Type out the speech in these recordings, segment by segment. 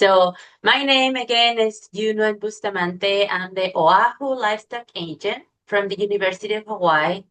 So my name again is Junuan Bustamante. I'm the Oahu Livestock Agent from the University of Hawaii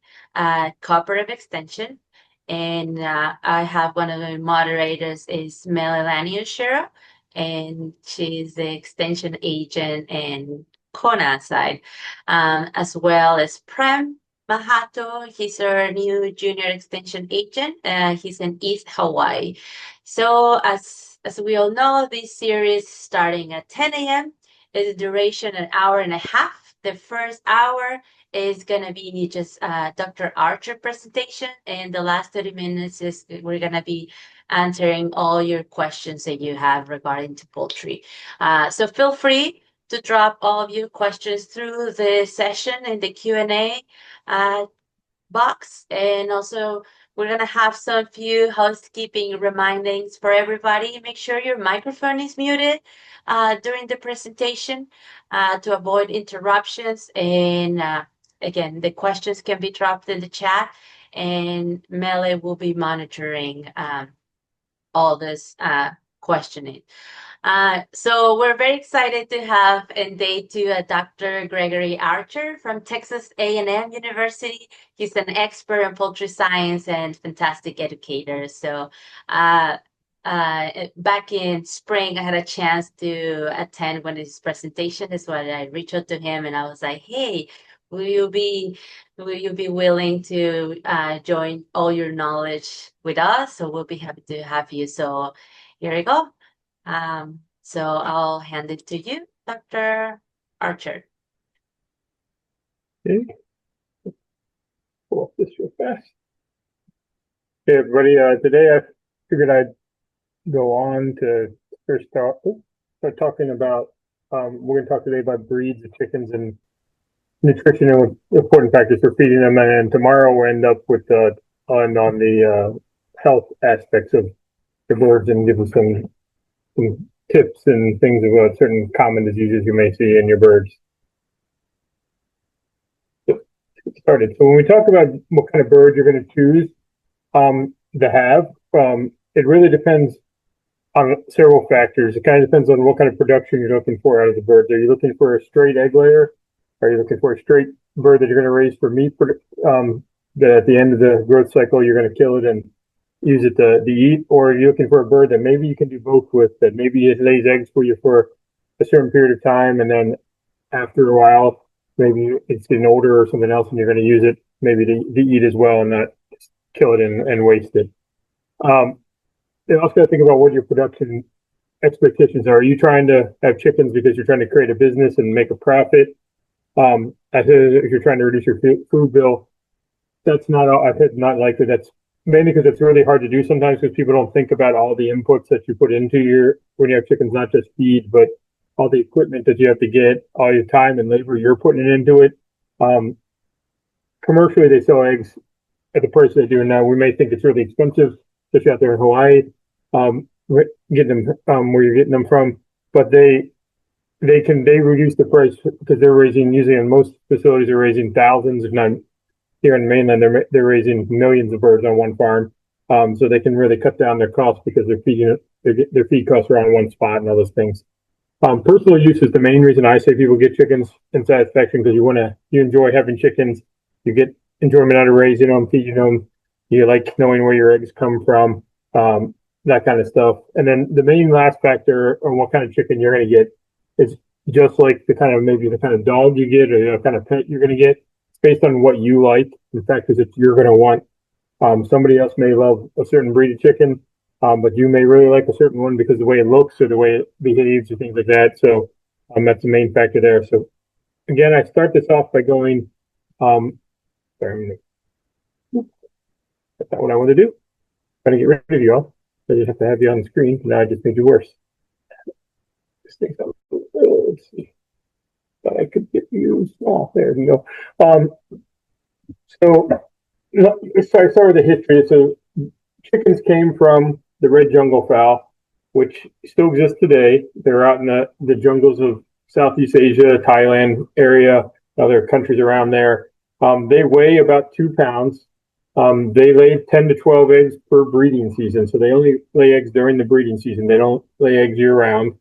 Cooperative Extension. And I have one of the moderators is Melanie Oshiro, and she's the extension agent and Kona side, as well as Prem Mahato. He's our new junior extension agent. He's in East Hawaii. So as we all know, this series starting at 10 a.m. is a duration an hour and a half. The first hour is going to be just Dr. Archer presentation, and the last 30 minutes is we're going to be answering all your questions that you have regarding to poultry. So feel free to drop all of your questions through the session in the Q&A box, and also we're going to have some few housekeeping remindings for everybody. Make sure your microphone is muted during the presentation to avoid interruptions. And again, the questions can be dropped in the chat, and Mele will be monitoring all this questioning. So we're very excited to have in day 2 Dr. Gregory Archer from Texas A&M University. He's an expert in poultry science and fantastic educator. So back in spring, I had a chance to attend one of his presentations. That's why I reached out to him and I was like, hey, will you be willing to join all your knowledge with us? So we'll be happy to have you. So here we go. So I'll hand it to you, Dr. Archer. Okay. Pull up this real fast. Hey everybody, today I figured I'd go on to first start talking about, we're going to talk today about breeds of chickens and nutrition and important factors for feeding them, and tomorrow we'll end up with on the health aspects of the birds and give them some tips and things about certain common diseases you may see in your birds. So, get started. So when we talk about what kind of bird you're going to choose to have, it really depends on several factors. It kind of depends on what kind of production you're looking for out of the birds. Are you looking for a straight egg layer? Are you looking for a straight bird that you're going to raise for meat? That at the end of the growth cycle, you're going to kill it and use it to eat? Or are you looking for a bird that maybe you can do both with, that maybe it lays eggs for you for a certain period of time, and then after a while, maybe it's getting older or something else, and you're going to use it maybe to eat as well and not kill it and waste it. You also got to think about what your production expectations are. Are you trying to have chickens because you're trying to create a business and make a profit? If you're trying to reduce your food bill, that's not likely. That's mainly because it's really hard to do sometimes because people don't think about all the inputs that you put into when you have chickens, not just feed, but all the equipment that you have to get, all your time and labor you're putting into it. Commercially, they sell eggs at the price they do now. We may think it's really expensive, especially out there in Hawaii, getting them where you're getting them from, but they reduce the price because they're raising, usually in most facilities, they're raising thousands, if not here in the mainland, they're raising millions of birds on one farm. So they can really cut down their costs because they're feeding their feed costs are on one spot and all those things. Personal use is the main reason I say people get chickens and satisfaction, because you enjoy having chickens, you get enjoyment out of raising them, feeding them, you like knowing where your eggs come from, that kind of stuff. And then the main last factor on what kind of chicken you're going to get is just like the kind of dog you get, or the kind of pet you're going to get. It's based on what you like. In fact, because you're going to want. Somebody else may love a certain breed of chicken, but you may really like a certain one because of the way it looks or the way it behaves or things like that. So that's the main factor there. So again, I start this off by going. Sorry, that's not what I want to do. Trying to get rid of you all. I just have to have you on the screen. Now I just made you worse. This thing's up. Let's see. Thought I could get you small. There we go. So start with the history. So chickens came from the red jungle fowl, which still exists today. They're out in the jungles of Southeast Asia, Thailand area, other countries around there. They weigh about 2 pounds. They lay 10 to 12 eggs per breeding season. So they only lay eggs during the breeding season. They don't lay eggs year round.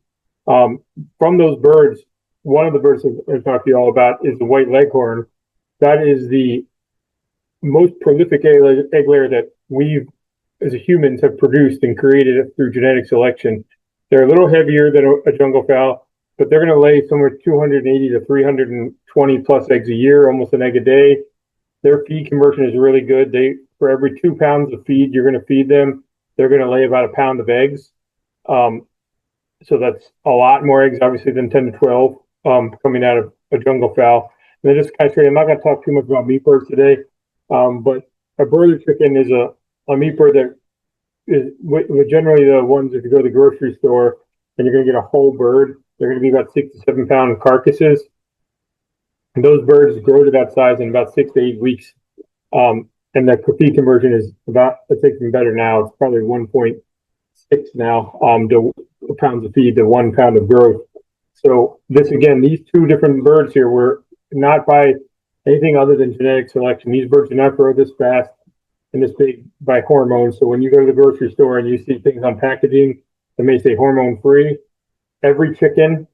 From those birds, one of the birds I'll talk to you all about is the white leghorn. That is the most prolific egg layer that we as humans have produced and created through genetic selection. They're a little heavier than a jungle fowl, but they're going to lay somewhere 280 to 320 plus eggs a year, almost an egg a day. Their feed conversion is really good. For every 2 pounds of feed you're going to feed them, they're going to lay about a pound of eggs. So that's a lot more eggs, obviously, than 10 to 12 coming out of a jungle fowl. And then just kind of I'm not going to talk too much about meat birds today, but a broiler chicken is a meat bird that is generally the ones, if you go to the grocery store and you're going to get a whole bird, they're going to be about 6 to 7 pound carcasses. And those birds grow to that size in about 6 to 8 weeks. And the feed conversion is it's even better now. It's probably 1.6 now to pounds of feed to 1 pound of growth. So these two different birds here were not by anything other than genetic selection. These birds do not grow this fast and this big by hormones. So when you go to the grocery store and you see things on packaging that may say hormone free, every chicken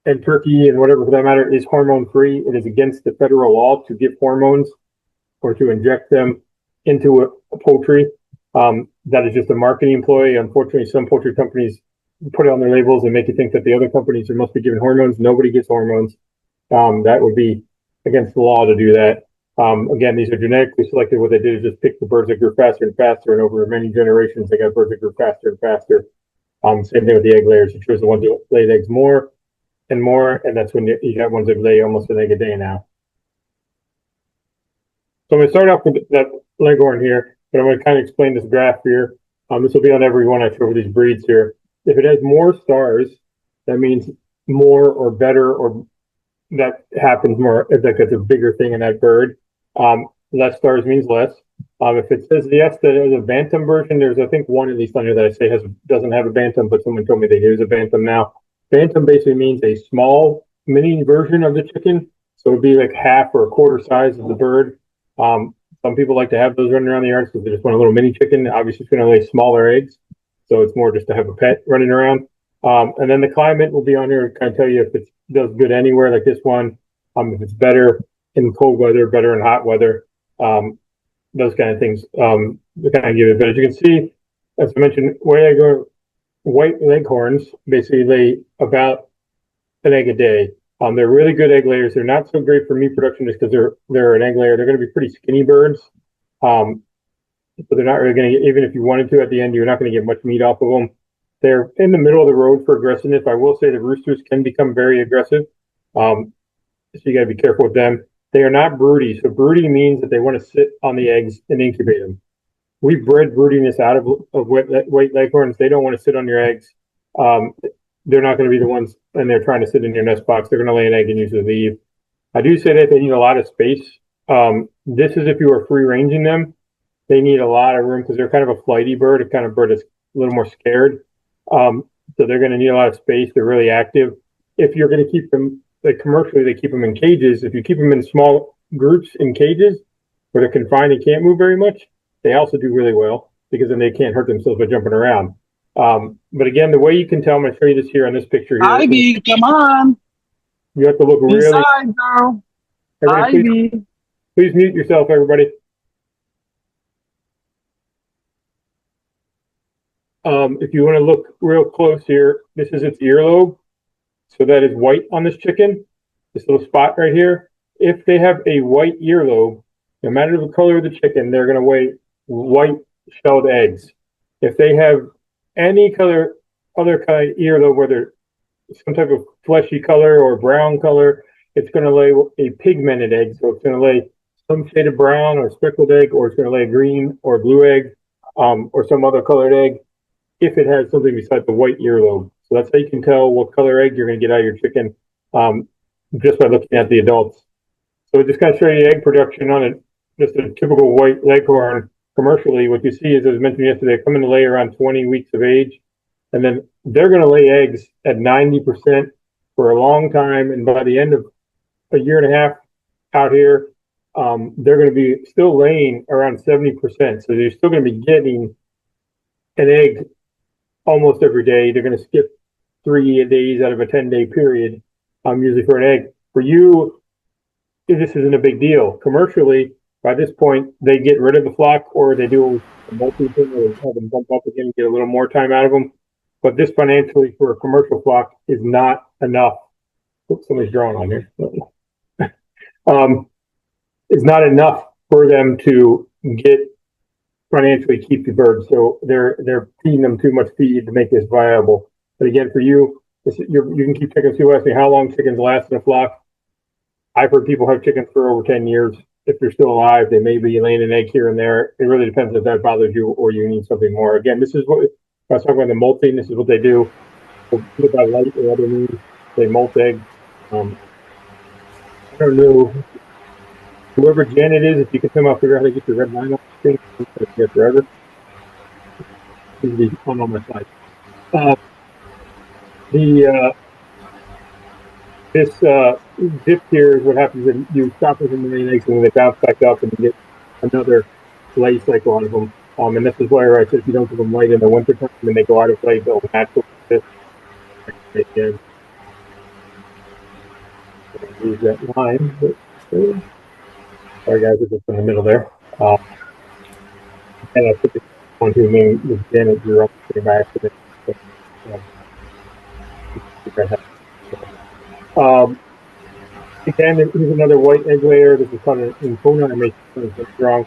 and turkey and whatever for that matter is hormone free. It is against the federal law to give hormones or to inject them into a poultry. That is just a marketing ploy. Unfortunately, some poultry companies put it on their labels and make you think that the other companies must be giving hormones. Nobody gets hormones. That would be against the law to do that. Again, these are genetically selected. What they did is just pick the birds that grew faster and faster, and over many generations, they got birds that grew faster and faster. Same thing with the egg layers. You choose the ones that laid eggs more, and that's when you got ones that lay almost an egg a day now. So I'm going to start off with that leghorn here, but I'm going to kind of explain this graph here. This will be on every one I show these breeds here. If it has more stars, that means more or better, or that happens more, if that's a bigger thing in that bird. Less stars means less. If it says yes, that is a bantam version, there's I think one at least on here that I say doesn't have a bantam, but someone told me they use a bantam now. Bantam basically means a small mini version of the chicken, so it'd be like half or a quarter size of the bird. Some people like to have those running around the yards because they just want a little mini chicken. Obviously, it's going to lay smaller eggs, so it's more just to have a pet running around. And then the climate will be on here to kind of tell you if it does good anywhere, like this one. If it's better in cold weather, better in hot weather, those kind of things. To kind of give it. But as you can see, as I mentioned, white leghorns basically lay about an egg a day. They're really good egg layers. They're not so great for meat production just because they're an egg layer. They're going to be pretty skinny birds. So they're not really going to get, even if you wanted to at the end, you're not going to get much meat off of them. They're in the middle of the road for aggressiveness. I will say the roosters can become very aggressive. So you got to be careful with them. They are not broody. So broody means that they want to sit on the eggs and incubate them. We've bred broodiness out of white leghorns. They don't want to sit on your eggs. They're not going to be the ones, and they're trying to sit in your nest box. They're going to lay an egg and usually leave. I do say that they need a lot of space. This is if you are free ranging them. They need a lot of room because they're kind of a flighty bird, a kind of bird that's a little more scared. So they're going to need a lot of space. They're really active. If you're going to keep them, like commercially, they keep them in cages. If you keep them in small groups in cages where they're confined and can't move very much, they also do really well because then they can't hurt themselves by jumping around. But again, the way you can tell, I'm going to show you this here on this picture here. Ivy, come on. You have to look really. Inside, girl. Everybody, please mute yourself, everybody. If you want to look real close here, this is its earlobe. So that is white on this chicken, this little spot right here. If they have a white earlobe, no matter the color of the chicken, they're going to lay white shelled eggs. If they have any other kind of earlobe, whether some type of fleshy color or brown color, it's going to lay a pigmented egg. So it's going to lay some shade of brown or speckled egg, or it's going to lay a green or blue egg, or some other colored egg, if it has something besides the white earlobe. So that's how you can tell what color egg you're going to get out of your chicken, just by looking at the adults. So just kind of show you egg production on it. Just a typical white leghorn commercially. What you see is, as I mentioned yesterday, they come in to lay around 20 weeks of age, and then they're going to lay eggs at 90% for a long time. And by the end of a year and a half out here, they're going to be still laying around 70%. So you're still going to be getting an egg almost every day. They're going to skip 3 days out of a 10-day period, usually for an egg. For you, this isn't a big deal. Commercially, by this point, they get rid of the flock, or they do a multi-thing, or have them bump up again and get a little more time out of them. But this financially for a commercial flock is not enough. Oops, somebody's drawing on here. It's not enough for them to get financially keep the birds. So they're feeding them too much feed to make this viable. But again, for you, you can keep chickens. People ask me how long chickens last in a flock. I've heard people have chickens for over 10 years. If they're still alive, they may be laying an egg here and there. It really depends if that bothers you or you need something more. Again, this is what I was talking about, the molting. This is what they do. By light or other means, they molt eggs. I don't know. Whoever Janet is, if you can somehow figure out how to get the red line off the thing, it's going to get forever. This is the on my slide. This dip here is what happens when you stop with them laying eggs and they bounce back up and you get another lay cycle out of them. And this is why I said if you don't give them light in the winter time and they go out of lay, they'll naturally this. Again. Use that line. Sorry guys, it's just in the middle there. And I put the one who named was Janet grew up by accident. Again, here's another white egg layer. This is called an Impona. I made it strong.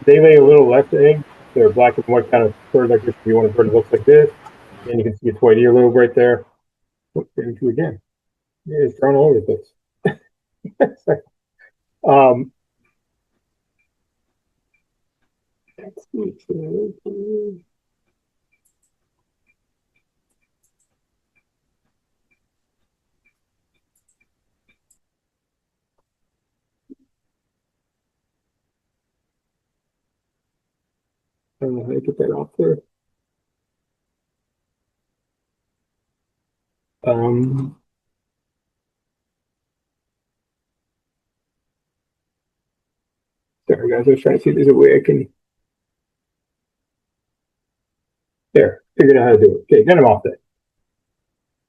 They lay a little less eggs. They're black and white, kind of sort of like this. If you want a bird that looks like this, and you can see its white earlobe right there. Look into again. Yeah, it's drawn all over the place. Let's see. I don't know how to get that off there. Sorry guys, I was trying to see if there's a way I can. There, figured out how to do it. Okay, got them off there.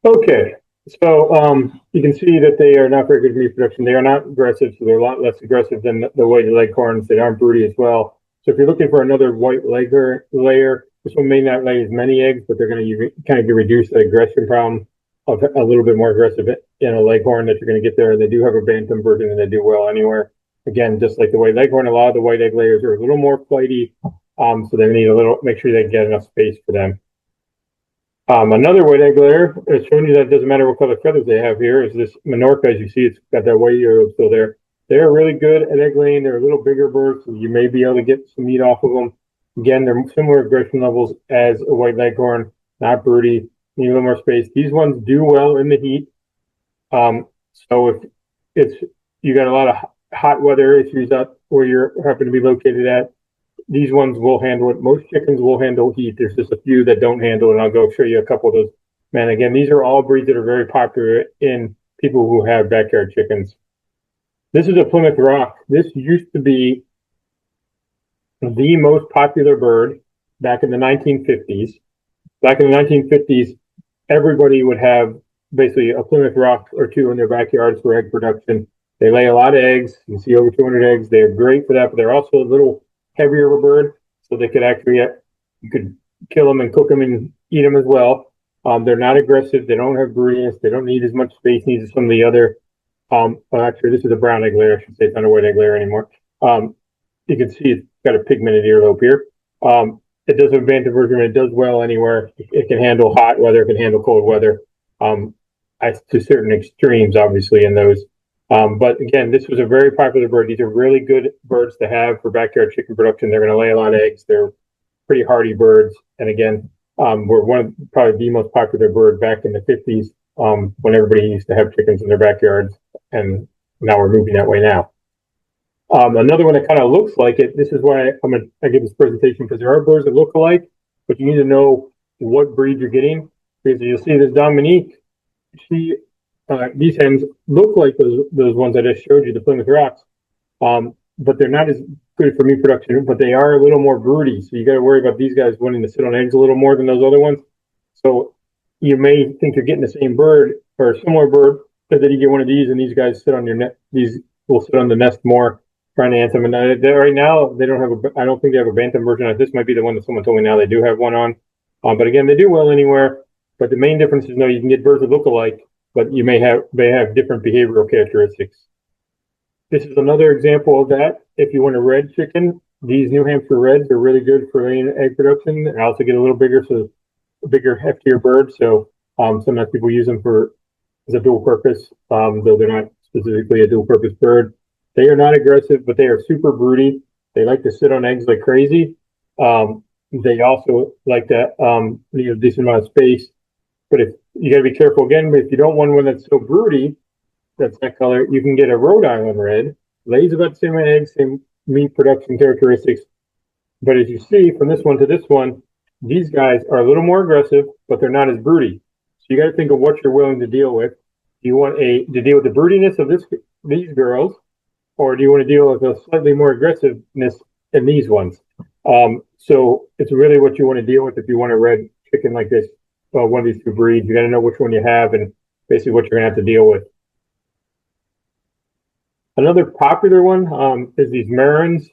Okay, so you can see that they are not very good meat production. They are not aggressive, so they're a lot less aggressive than the white leghorns. They aren't broody as well. So if you're looking for another white layer, this one may not lay as many eggs, but they're going to kind of reduce the aggression problem of a little bit more aggressive in a leghorn that you're going to get there. And they do have a bantam version, and they do well anywhere. Again, just like the white leghorn, a lot of the white egg layers are a little more flighty, so they need make sure they get enough space for them. Another white egg layer, it's showing you that it doesn't matter what color feathers they have here, is this Minorca. As you see, it's got that white earlobe still there. They're really good at egg laying. They're a little bigger birds, so you may be able to get some meat off of them. Again, they're similar aggression levels as a white leghorn, not broody, need a little more space. These ones do well in the heat. So if you got a lot of hot weather issues up where you happen to be located at, these ones will handle it. Most chickens will handle heat. There's just a few that don't handle it, and I'll go show you a couple of those. Man, again, these are all breeds that are very popular in people who have backyard chickens. This is a Plymouth Rock. This used to be the most popular bird back in the 1950s. Back in the 1950s, everybody would have basically a Plymouth Rock or two in their backyards for egg production. They lay a lot of eggs. You can see over 200 eggs. They're great for that, but they're also a little heavier of a bird, so they could actually, you could kill them and cook them and eat them as well. They're not aggressive. They don't have broodiness. They don't need as much space needs as some of the other. Well, actually, this is a brown egg layer. I should say it's not a white egg layer anymore. You can see it's got a pigmented earlobe here. It does have a bantam version. It does well anywhere. It can handle hot weather. It can handle cold weather. To certain extremes, obviously, in those. But again, this was a very popular bird. These are really good birds to have for backyard chicken production. They're going to lay a lot of eggs. They're pretty hardy birds. And again, were one of probably the most popular bird back in the 50s when everybody used to have chickens in their backyards. And now we're moving that way now. Another one that kind of looks like it. This is why I give this presentation, because there are birds that look alike, but you need to know what breed you're getting. Because you'll see this Dominique, these hens look like those ones I just showed you, the Plymouth Rocks, but they're not as good for meat production, but they are a little more broody. So you got to worry about these guys wanting to sit on eggs a little more than those other ones. So you may think you're getting the same bird or a similar bird, but then you get one of these, and these guys sit on your net. These will sit on the nest more, trying to answer them. And right now, they don't have I don't think they have a bantam version. This might be the one that someone told me now they do have one on. But again, they do well anywhere. But the main difference is, you can get birds that look alike, but you may have different behavioral characteristics. This is another example of that. If you want a red chicken, these New Hampshire Reds are really good for laying egg production, and also get a little bigger, so a bigger, heftier bird. So sometimes people use them as a dual purpose, though they're not specifically a dual purpose bird. They are not aggressive, but they are super broody. They like to sit on eggs like crazy. They also like to need a decent amount of space. But if you got to be careful again, but if you don't want one that's so broody, that's that color, you can get a Rhode Island Red. Lays about the same eggs, same meat production characteristics. But as you see from this one to this one, these guys are a little more aggressive, but they're not as broody. So you got to think of what you're willing to deal with. Do you want to deal with the broodiness of these girls, or do you want to deal with a slightly more aggressiveness in these ones? So it's really what you want to deal with if you want a red chicken like this, one of these two breeds. You got to know which one you have and basically what you're going to have to deal with. Another popular one is these Marans.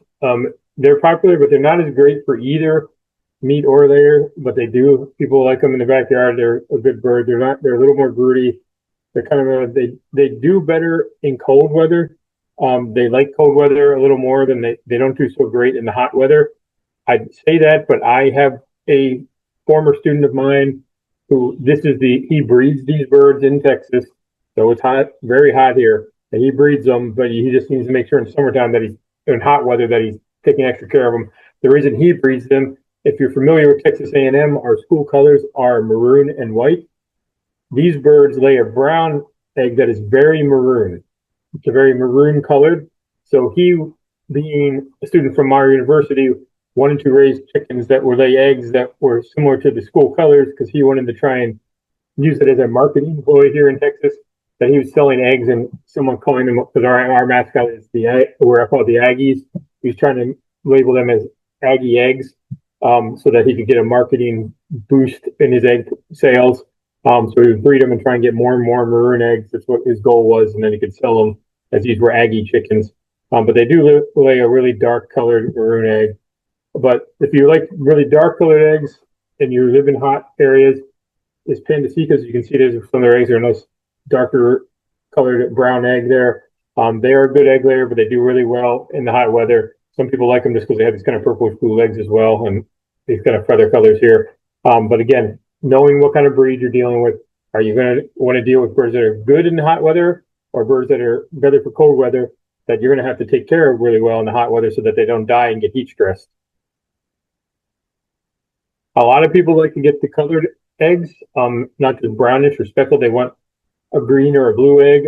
They're popular, but they're not as great for either meat or layer, but people like them in the backyard. They're a good bird. They're a little more broody. They're kind of they do better in cold weather. They like cold weather a little more than they don't do so great in the hot weather. I'd say that, but I have a former student of mine he breeds these birds in Texas. So it's hot, very hot here, and he breeds them, but he just needs to make sure in summertime that in hot weather that he's taking extra care of them. The reason he breeds them, if you're familiar with Texas A&M, our school colors are maroon and white. These birds lay a brown egg that is very maroon. It's a very maroon colored. So he, being a student from Mānoa University, wanted to raise chickens that would lay eggs that were similar to the school colors, because he wanted to try and use it as a marketing ploy here in Texas. That he was selling eggs, and someone calling them, because our mascot is where I call it the Aggies. He's trying to label them as Aggie eggs, so that he could get a marketing boost in his egg sales. So he would breed them and try and get more and more maroon eggs. That's what his goal was, and then he could sell them as these were Aggie chickens. But they do lay a really dark colored maroon egg. But if you like really dark colored eggs and you live in hot areas, is Pandesicas. You can see there's some of their eggs are a nice darker colored brown egg there. They are a good egg layer, but they do really well in the hot weather. Some people like them just because they have these kind of purplish blue legs as well, and these kind of feather colors here. But again, knowing what kind of breed you're dealing with, are you going to want to deal with birds that are good in the hot weather, or birds that are better for cold weather that you're going to have to take care of really well in the hot weather so that they don't die and get heat stressed? A lot of people like to get the colored eggs, not just brownish or speckled. They want a green or a blue egg.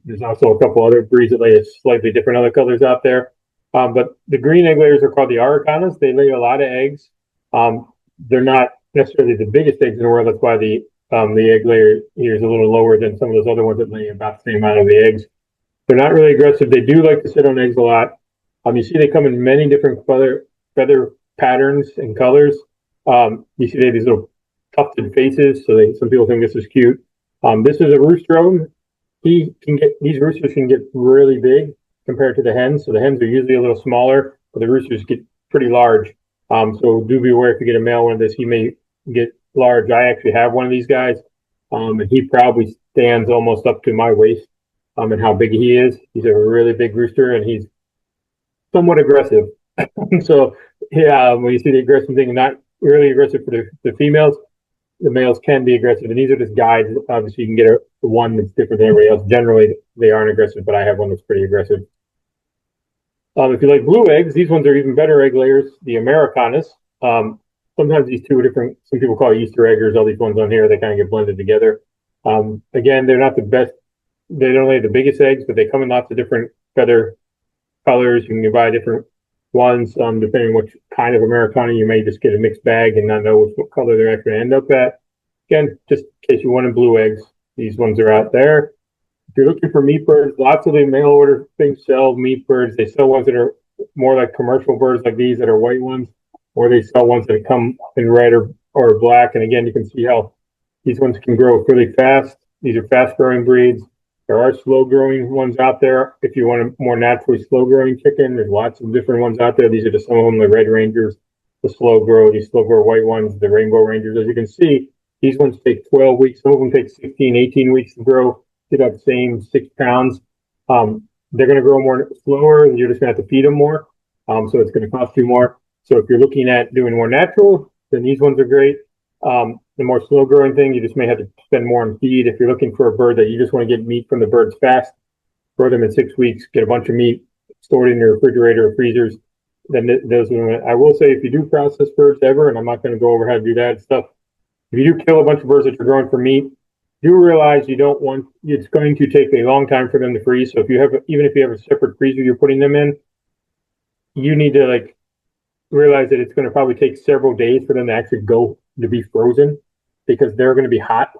There's also a couple other breeds that lay slightly different other colors out there. But the green egg layers are called the Araucanas. They lay a lot of eggs. They're not necessarily the biggest eggs in the world. That's why the egg layer here is a little lower than some of those other ones that lay about the same amount of the eggs. They're not really aggressive. They do like to sit on eggs a lot. You see they come in many different feather patterns and colors. You see they have these little tufted faces, so some people think this is cute. This is a rooster of them. These roosters can get really big compared to the hens. So the hens are usually a little smaller, but the roosters get pretty large. So do be aware if you get a male one of this, he may get large. I actually have one of these guys, and he probably stands almost up to my waist, and how big he is. He's a really big rooster, and he's somewhat aggressive. So yeah, when you see the aggressive thing, not really aggressive for the females. The males can be aggressive, and these are just guides. Obviously, you can get one that's different than everybody else. Generally, they aren't aggressive, but I have one that's pretty aggressive. If you like blue eggs, these ones are even better egg layers, the Americanas. Sometimes these two are different. Some people call it Easter eggers. All these ones on here, they kind of get blended together. Again, they're not the best. They don't lay the biggest eggs, but they come in lots of different feather colors. You can buy different ones, depending on which kind of Americana. You may just get a mixed bag and not know what color they're actually going to end up at. Again, just in case you wanted blue eggs, these ones are out there. If you're looking for meat birds, lots of the mail order things sell meat birds. They sell ones that are more like commercial birds like these that are white ones, or they sell ones that come in red or black. And again, you can see how These ones can grow really fast. These are fast growing breeds. There are slow growing ones out there. If you want a more naturally slow growing chicken, there's lots of different ones out there. These are just some of them, the red rangers, these slow grow white ones, the rainbow rangers. As you can see, these ones take 12 weeks. Some of them take 16, 18 weeks to grow to that same 6 pounds. They're going to grow more slower, and you're just going to have to feed them more. So it's going to cost you more. So if you're looking at doing more natural, then these ones are great. The more slow growing thing, you just may have to spend more on feed. If you're looking for a bird that you just want to get meat from the birds fast, grow them in 6 weeks, get a bunch of meat, store it in your refrigerator or freezers, then those are. I will say, if you do process birds ever, and I'm not going to go over how to do that stuff, if you do kill a bunch of birds that you're growing for meat, do realize you don't want, it's going to take a long time for them to freeze. So if you have, even if you have a separate freezer you're putting them in, you need to realize that it's going to probably take several days for them to actually go to be frozen, because they're going to be hot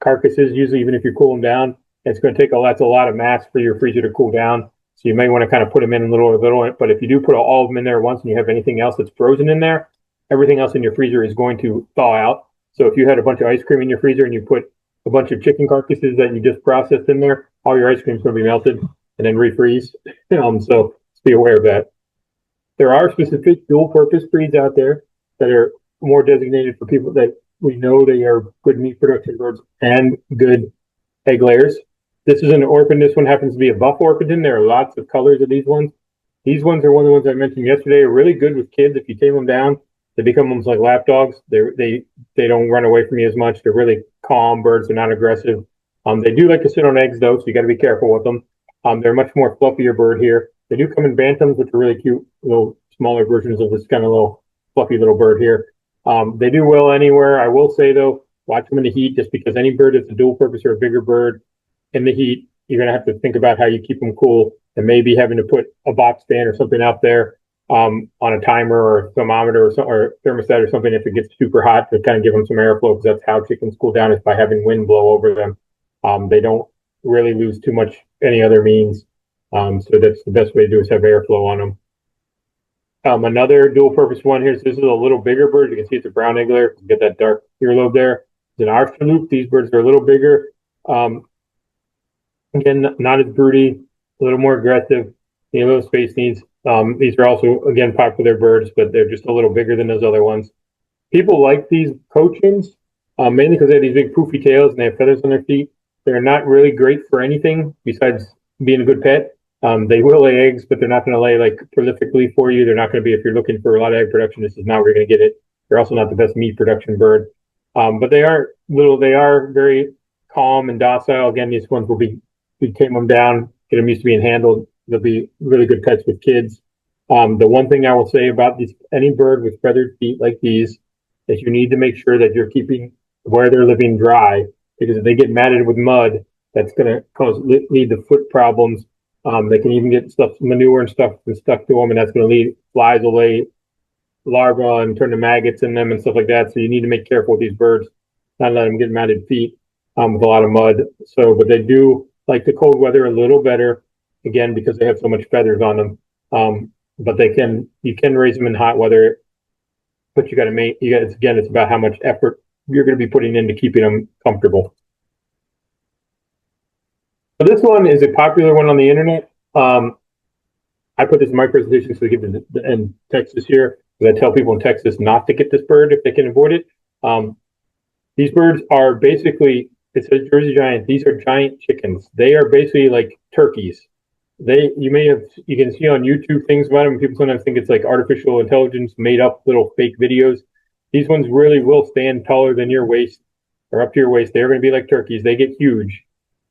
carcasses. Usually, even if you cool them down, it's going to take that's a lot of mass for your freezer to cool down. So you may want to kind of put them in a little. But if you do put all of them in there once and you have anything else that's frozen in there, everything else in your freezer is going to thaw out. So if you had a bunch of ice cream in your freezer and you put a bunch of chicken carcasses that you just processed in there, all your ice cream is going to be melted and then refreeze. So be aware of that. There are specific dual-purpose breeds out there that are more designated for people that we know they are good meat production birds and good egg layers. This is an orphan. This one happens to be a buff orpington. There are lots of colors of these ones. These ones are one of the ones I mentioned yesterday. Are really good with kids. If you tame them down, they become almost like lap dogs. They don't run away from you as much. They're really calm birds. They're not aggressive. They do like to sit on eggs though, so you got to be careful with them. They're a much more fluffier bird here. They do come in bantams, which are really cute, little smaller versions of this kind of little fluffy little bird here. They do well anywhere. I will say though, watch them in the heat, just because any bird that's a dual purpose or a bigger bird in the heat, you're going to have to think about how you keep them cool, and maybe having to put a box fan or something out there on a timer or a thermometer or thermostat or something if it gets super hot, to kind of give them some airflow, because that's how chickens cool down, is by having wind blow over them. They don't really lose too much any other means. So that's the best way to do, is have airflow on them. Another dual purpose one here. So this is a little bigger bird. You can see it's a brown egg layer. You get that dark earlobe there. It's an Archer. These birds are a little bigger. Again, not as broody, a little more aggressive, a little space needs. These are also, again, popular birds, but they're just a little bigger than those other ones. People like these cochins, mainly because they have these big poofy tails and they have feathers on their feet. They're not really great for anything besides being a good pet. They will lay eggs, but they're not going to lay prolifically for you. They're not going to be, if you're looking for a lot of egg production, this is not where you're going to get it. They're also not the best meat production bird. But they are very calm and docile. Again, these ones we tame them down, get them used to being handled. They'll be really good pets with kids. The one thing I will say about any bird with feathered feet like these, is you need to make sure that you're keeping where they're living dry, because if they get matted with mud, that's going to lead to foot problems. They can even get manure and stuff stuck to them, and that's going to lead flies will lay larvae and turn to maggots in them and stuff like that. So you need to make careful with these birds, not let them get matted feet with a lot of mud. So, but they do like the cold weather a little better, again, because they have so much feathers on them. But you can raise them in hot weather, but it's about how much effort you're going to be putting into keeping them comfortable. So this one is a popular one on the internet. I put this in my presentation so I give it in Texas here, because I tell people in Texas not to get this bird if they can avoid it. These birds are basically, it says Jersey Giant. These are giant chickens. They are basically like turkeys. You can see on YouTube things about them. People sometimes think it's like artificial intelligence made up little fake videos. These ones really will stand taller than your waist or up to your waist. They're going to be like turkeys. They get huge.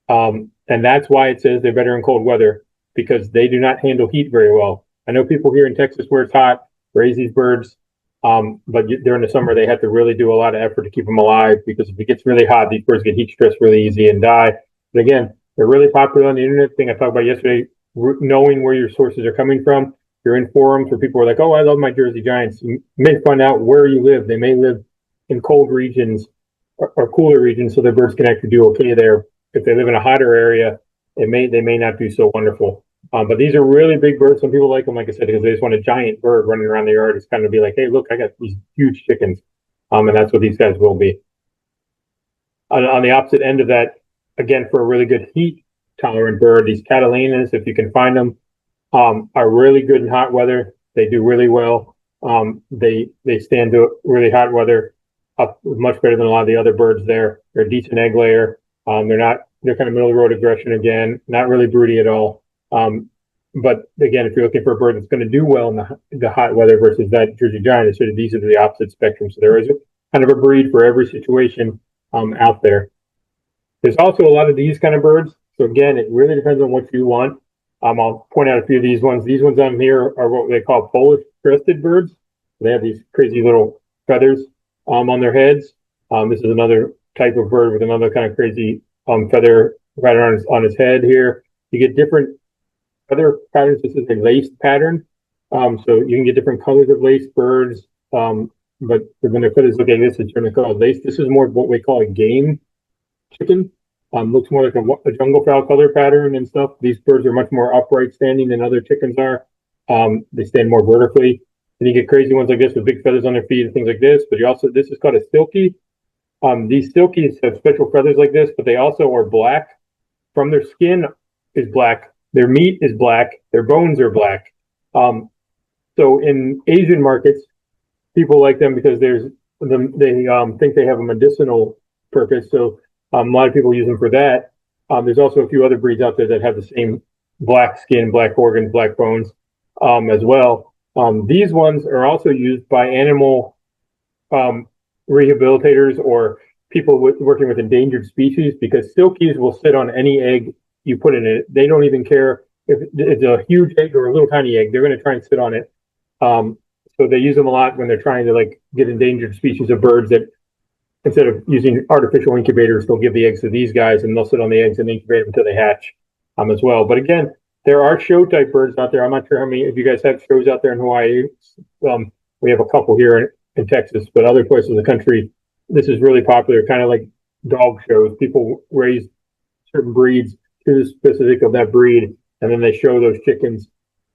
And that's why it says they're better in cold weather, because they do not handle heat very well. I know people here in Texas where it's hot raise these birds, but during the summer they have to really do a lot of effort to keep them alive, because if it gets really hot, these birds get heat stress really easy and die. But again, they're really popular on the internet. Thing I talked about yesterday, knowing where your sources are coming from. You're in forums where people are like, "Oh, I love my Jersey Giants." You may find out where you live. They may live in cold regions or cooler regions, so their birds can actually do okay there. If they live in a hotter area, they may not do so wonderful. But these are really big birds. Some people like them, like I said, because they just want a giant bird running around the yard. It's kind of be like, "Hey, look, I got these huge chickens," and that's what these guys will be. On the opposite end of that, again, for a really good heat tolerant bird, these Catalinas, if you can find them, are really good in hot weather. They do really well. They stand to really hot weather up much better than a lot of the other birds there. They're a decent egg layer. They're kind of middle of the road aggression again, not really broody at all. But again, if you're looking for a bird that's going to do well in the hot weather versus that Jersey Giant, it's sort of these are the opposite spectrum. So there is kind of a breed for every situation out there. There's also a lot of these kind of birds. So again, it really depends on what you want. I'll point out a few of these ones. These ones on here are what they call Polish crested birds. They have these crazy little feathers on their heads. This is another type of bird with another kind of crazy feather right on his head here. You get different feather patterns. This is a laced pattern. So you can get different colors of laced birds. But when their feathers look like this, it's generally called laced. This is more what we call a game chicken. Looks more like a jungle fowl color pattern and stuff. These birds are much more upright standing than other chickens are. They stand more vertically. And you get crazy ones like this with big feathers on their feet and things like this. But this is called a silkie. These silkies have special feathers like this, but they also are black. From their skin is black. Their meat is black. Their bones are black. So in Asian markets, people like them because they think they have a medicinal purpose. So a lot of people use them for that. There's also a few other breeds out there that have the same black skin, black organs, black bones as well. These ones are also used by animal rehabilitators or people working with endangered species because silkies will sit on any egg you put in it. They don't even care if it's a huge egg or a little tiny egg. They're going to try and sit on it. So they use them a lot when they're trying to get endangered species of birds that instead of using artificial incubators, they'll give the eggs to these guys and they'll sit on the eggs and incubate them until they hatch as well. But again, there are show type birds out there. I'm not sure how many of you guys have shows out there in Hawaii. We have a couple here in Texas, but other places in the country, this is really popular, kind of like dog shows. People raise certain breeds to the specific of that breed, and then they show those chickens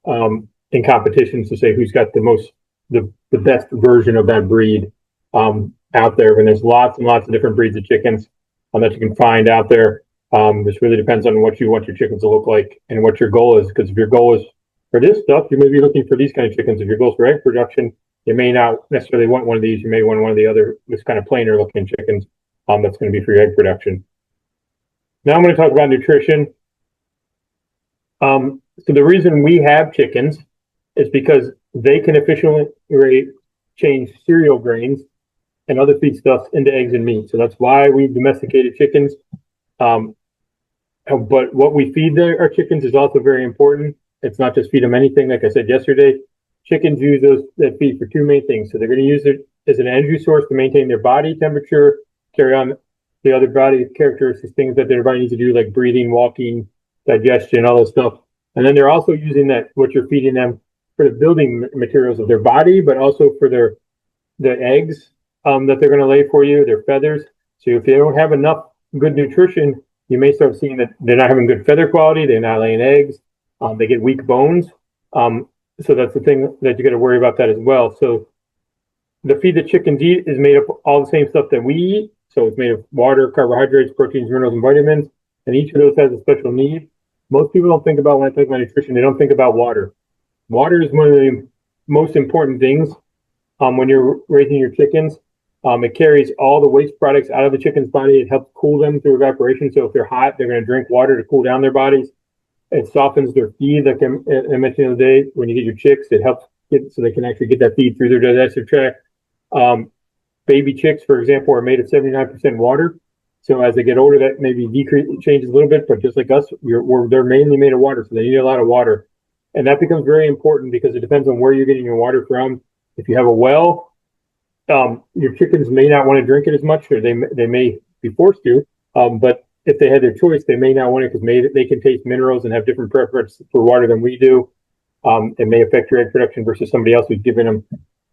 in competitions to say who's got the best version of that breed out there. And there's lots and lots of different breeds of chickens that you can find out there. This really depends on what you want your chickens to look like and what your goal is. Because if your goal is for this stuff, you may be looking for these kind of chickens. If your goal is for egg production, you may not necessarily want one of these. You may want one of the other, this kind of plainer looking chickens that's going to be for your egg production. Now I'm going to talk about nutrition. So the reason we have chickens is because they can efficiently change cereal grains and other feedstuffs into eggs and meat. So that's why we've domesticated chickens. But what we feed our chickens is also very important. It's not just feed them anything. Like I said yesterday, chickens use that feed for two main things. So they're going to use it as an energy source to maintain their body temperature, carry on the other body characteristics, things that their body needs to do, like breathing, walking, digestion, all this stuff. And then they're also using what you're feeding them for the building materials of their body, but also for the eggs that they're going to lay for you, their feathers. So if they don't have enough good nutrition, you may start seeing that they're not having good feather quality, they're not laying eggs, they get weak bones. So that's the thing that you got to worry about that as well. So the feed that chickens eat is made up of all the same stuff that we eat. So it's made of water, carbohydrates, proteins, minerals, and vitamins. And each of those has a special need. Most people don't think about, when I talk about nutrition, they don't think about water. Water is one of the most important things when you're raising your chickens. It carries all the waste products out of the chicken's body. It helps cool them through evaporation. So if they're hot, they're going to drink water to cool down their bodies. It softens their feed, like I mentioned the other day. When you get your chicks, it helps so they can actually get that feed through their digestive tract. Baby chicks, for example, are made of 79% water. So as they get older, that maybe changes a little bit. But just like us, they're mainly made of water, so they need a lot of water. And that becomes very important because it depends on where you're getting your water from. If you have a well, your chickens may not want to drink it as much, or they may be forced to. But if they had their choice, they may not want it because they can taste minerals and have different preference for water than we do. It may affect your egg production versus somebody else who's giving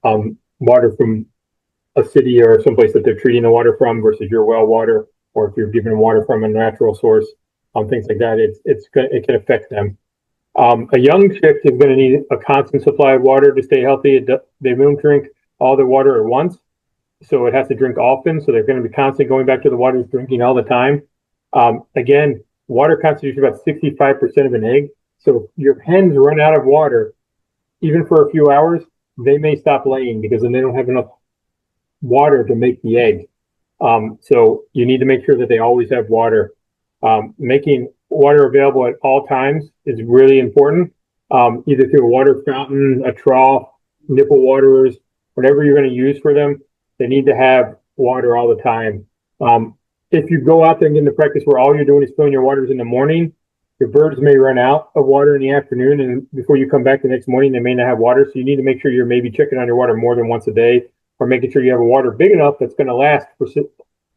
them water from a city or someplace that they're treating the water from versus your well water, or if you're giving them water from a natural source, things like that. It can affect them. A young chick is going to need a constant supply of water to stay healthy. They won't drink all the water at once. so it has to drink often. So they're going to be constantly going back to the water, drinking all the time. Again, water constitutes about 65% of an egg. So if your hens run out of water, even for a few hours, they may stop laying because then they don't have enough water to make the egg. So you need to make sure that they always have water. Making water available at all times is really important, either through a water fountain, a trough, nipple waterers, whatever you're going to use for them. They need to have water all the time. If you go out there and get into practice where all you're doing is filling your waters in the morning, your birds may run out of water in the afternoon, and before you come back the next morning, they may not have water. So you need to make sure you're maybe checking on your water more than once a day, or making sure you have a water big enough that's going to last for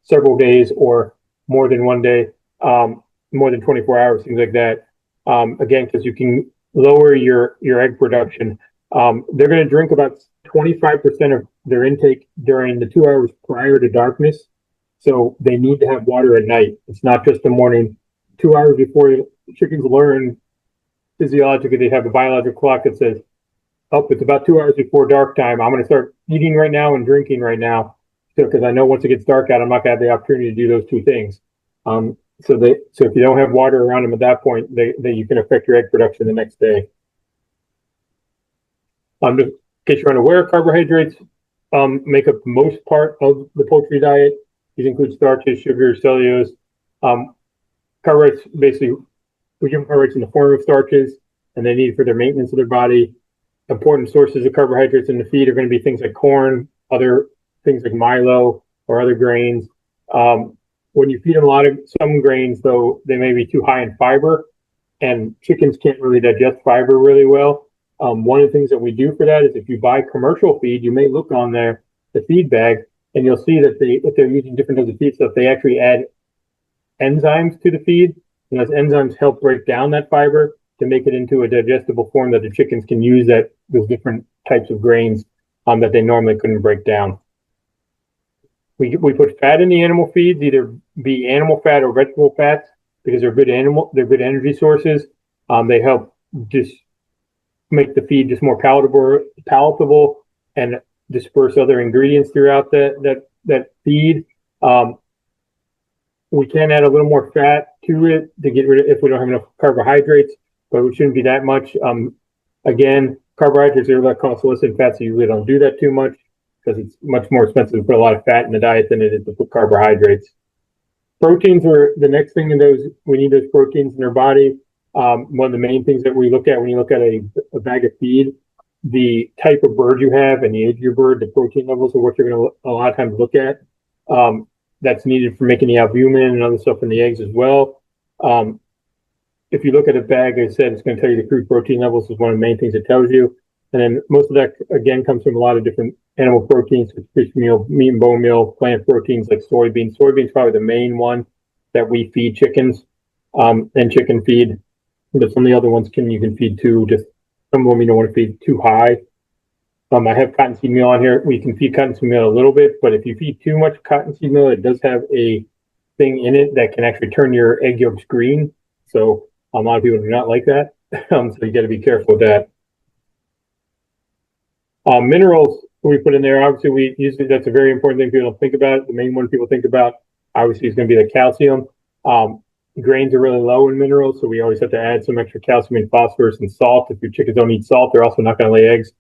several days or more than one day, more than 24 hours, things like that. Again, because you can lower your egg production. They're going to drink about 25% of their intake during the 2 hours prior to darkness. So they need to have water at night. It's not just the morning. 2 hours before chickens learn physiologically, they have a biological clock that says, oh, it's about 2 hours before dark time. I'm going to start eating right now and drinking right now. So, because I know once it gets dark out, I'm not going to have the opportunity to do those two things. So if you don't have water around them at that point, you can affect your egg production the next day. Just in case you're unaware, carbohydrates make up most part of the poultry diet. These include starches, sugars, cellulose. Carbohydrates, basically, we give carbohydrates in the form of starches, and they need for their maintenance of their body. Important sources of carbohydrates in the feed are going to be things like corn, other things like milo, or other grains. When you feed them some grains, though, they may be too high in fiber, and chickens can't really digest fiber really well. One of the things that we do for that is if you buy commercial feed, you may look on there, the feed bag, and you'll see that if they're using different types of feed stuff, they actually add enzymes to the feed, and those enzymes help break down that fiber to make it into a digestible form that the chickens can use those different types of grains that they normally couldn't break down. We put fat in the animal feeds, either be animal fat or vegetable fats, because they're good energy sources. They help just make the feed just more palatable and disperse other ingredients throughout that feed. We can add a little more fat to it to get rid of if we don't have enough carbohydrates, but it shouldn't be that much. Again, carbohydrates are what cost less than fat, so you really don't do that too much because it's much more expensive to put a lot of fat in the diet than it is to put carbohydrates. Proteins are the next thing in those. We need those proteins in their body. One of the main things that we look at when you look at a bag of feed, the type of bird you have and the age of your bird, the protein levels are what you're going to a lot of times look at. That's needed for making the albumin and other stuff in the eggs as well. If you look at a bag, as I said, it's going to tell you the crude protein levels is one of the main things it tells you. And then most of that, again, comes from a lot of different animal proteins, fish meal, meat and bone meal, plant proteins like soybeans. Soybeans probably the main one that we feed chickens and chicken feed. But some of the other ones you can feed too. Just some of them you don't want to feed too high. I have cottonseed meal on here. We can feed cottonseed meal a little bit, but if you feed too much cottonseed meal, it does have a thing in it that can actually turn your egg yolks green. So a lot of people do not like that. So you got to be careful with that. Minerals we put in there, obviously that's a very important thing people don't think about. The main one people think about obviously is going to be the calcium. Grains are really low in minerals, so we always have to add some extra calcium and phosphorus and salt. If your chickens don't eat salt, they're also not going to lay eggs.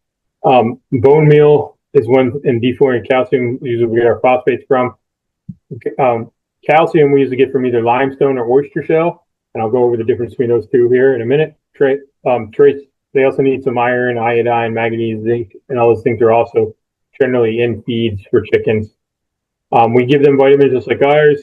Bone meal is one, and defluorinated calcium, usually we get our phosphates from. Calcium we usually get from either limestone or oyster shell, and I'll go over the difference between those two here in a minute. Trace, they also need some iron, iodine, manganese, zinc, and all those things are also generally in feeds for chickens. We give them vitamins just like ours.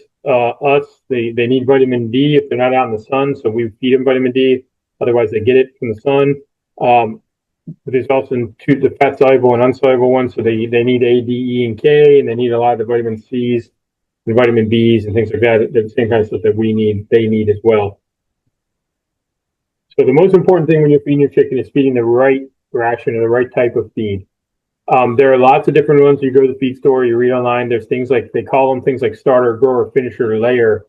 They need vitamin D if they're not out in the sun, so we feed them vitamin D. Otherwise, they get it from the sun. But there's also the fat soluble and unsoluble ones, so they need A, D, E, and K, and they need a lot of the vitamin C's and vitamin B's and things like that. They're the same kind of stuff that we need, they need as well. So the most important thing when you're feeding your chicken is feeding the right ration or the right type of feed. There are lots of different ones. You go to the feed store, you read online. There's things like, they call them things like starter, grower, finisher, layer,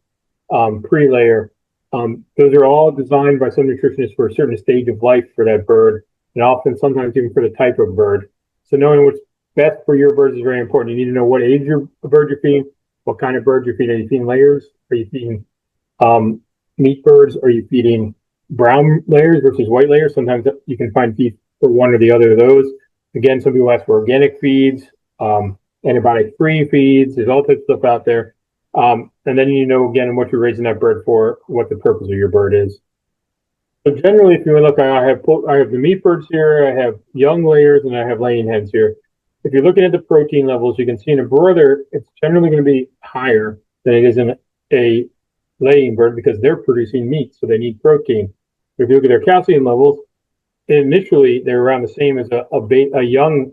pre-layer. Those are all designed by some nutritionists for a certain stage of life for that bird, and often sometimes even for the type of bird. So knowing best for your birds is very important. You need to know what age your bird you're feeding, what kind of bird you're feeding. Are you feeding layers? Are you feeding meat birds? Are you feeding brown layers versus white layers? Sometimes you can find feed for one or the other of those. Again, some people ask for organic feeds, antibiotic-free feeds. There's all types of stuff out there. And then you know, again, what you're raising that bird for, what the purpose of your bird is. So generally, if you look, I have the meat birds here, I have young layers, and I have laying hens here. If you're looking at the protein levels, you can see in a brother, it's generally going to be higher than it is in a laying bird because they're producing meat, so they need protein. If you look at their calcium levels, initially they're around the same as a young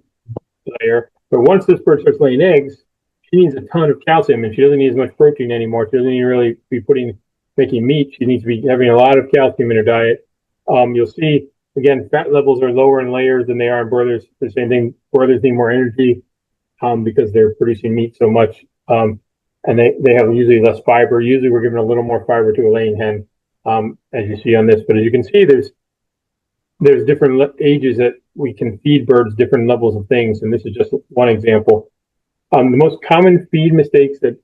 layer, but once this bird starts laying eggs, she needs a ton of calcium, and she doesn't need as much protein anymore. She doesn't need to really be making meat. She needs to be having a lot of calcium in her diet. You'll see, again, fat levels are lower in layers than they are in brothers. The same thing, brothers need more energy because they're producing meat so much. And they have usually less fiber. Usually we're giving a little more fiber to a laying hen, as you see on this. But as you can see, there's different ages that we can feed birds different levels of things. And this is just one example. The most common feed mistakes that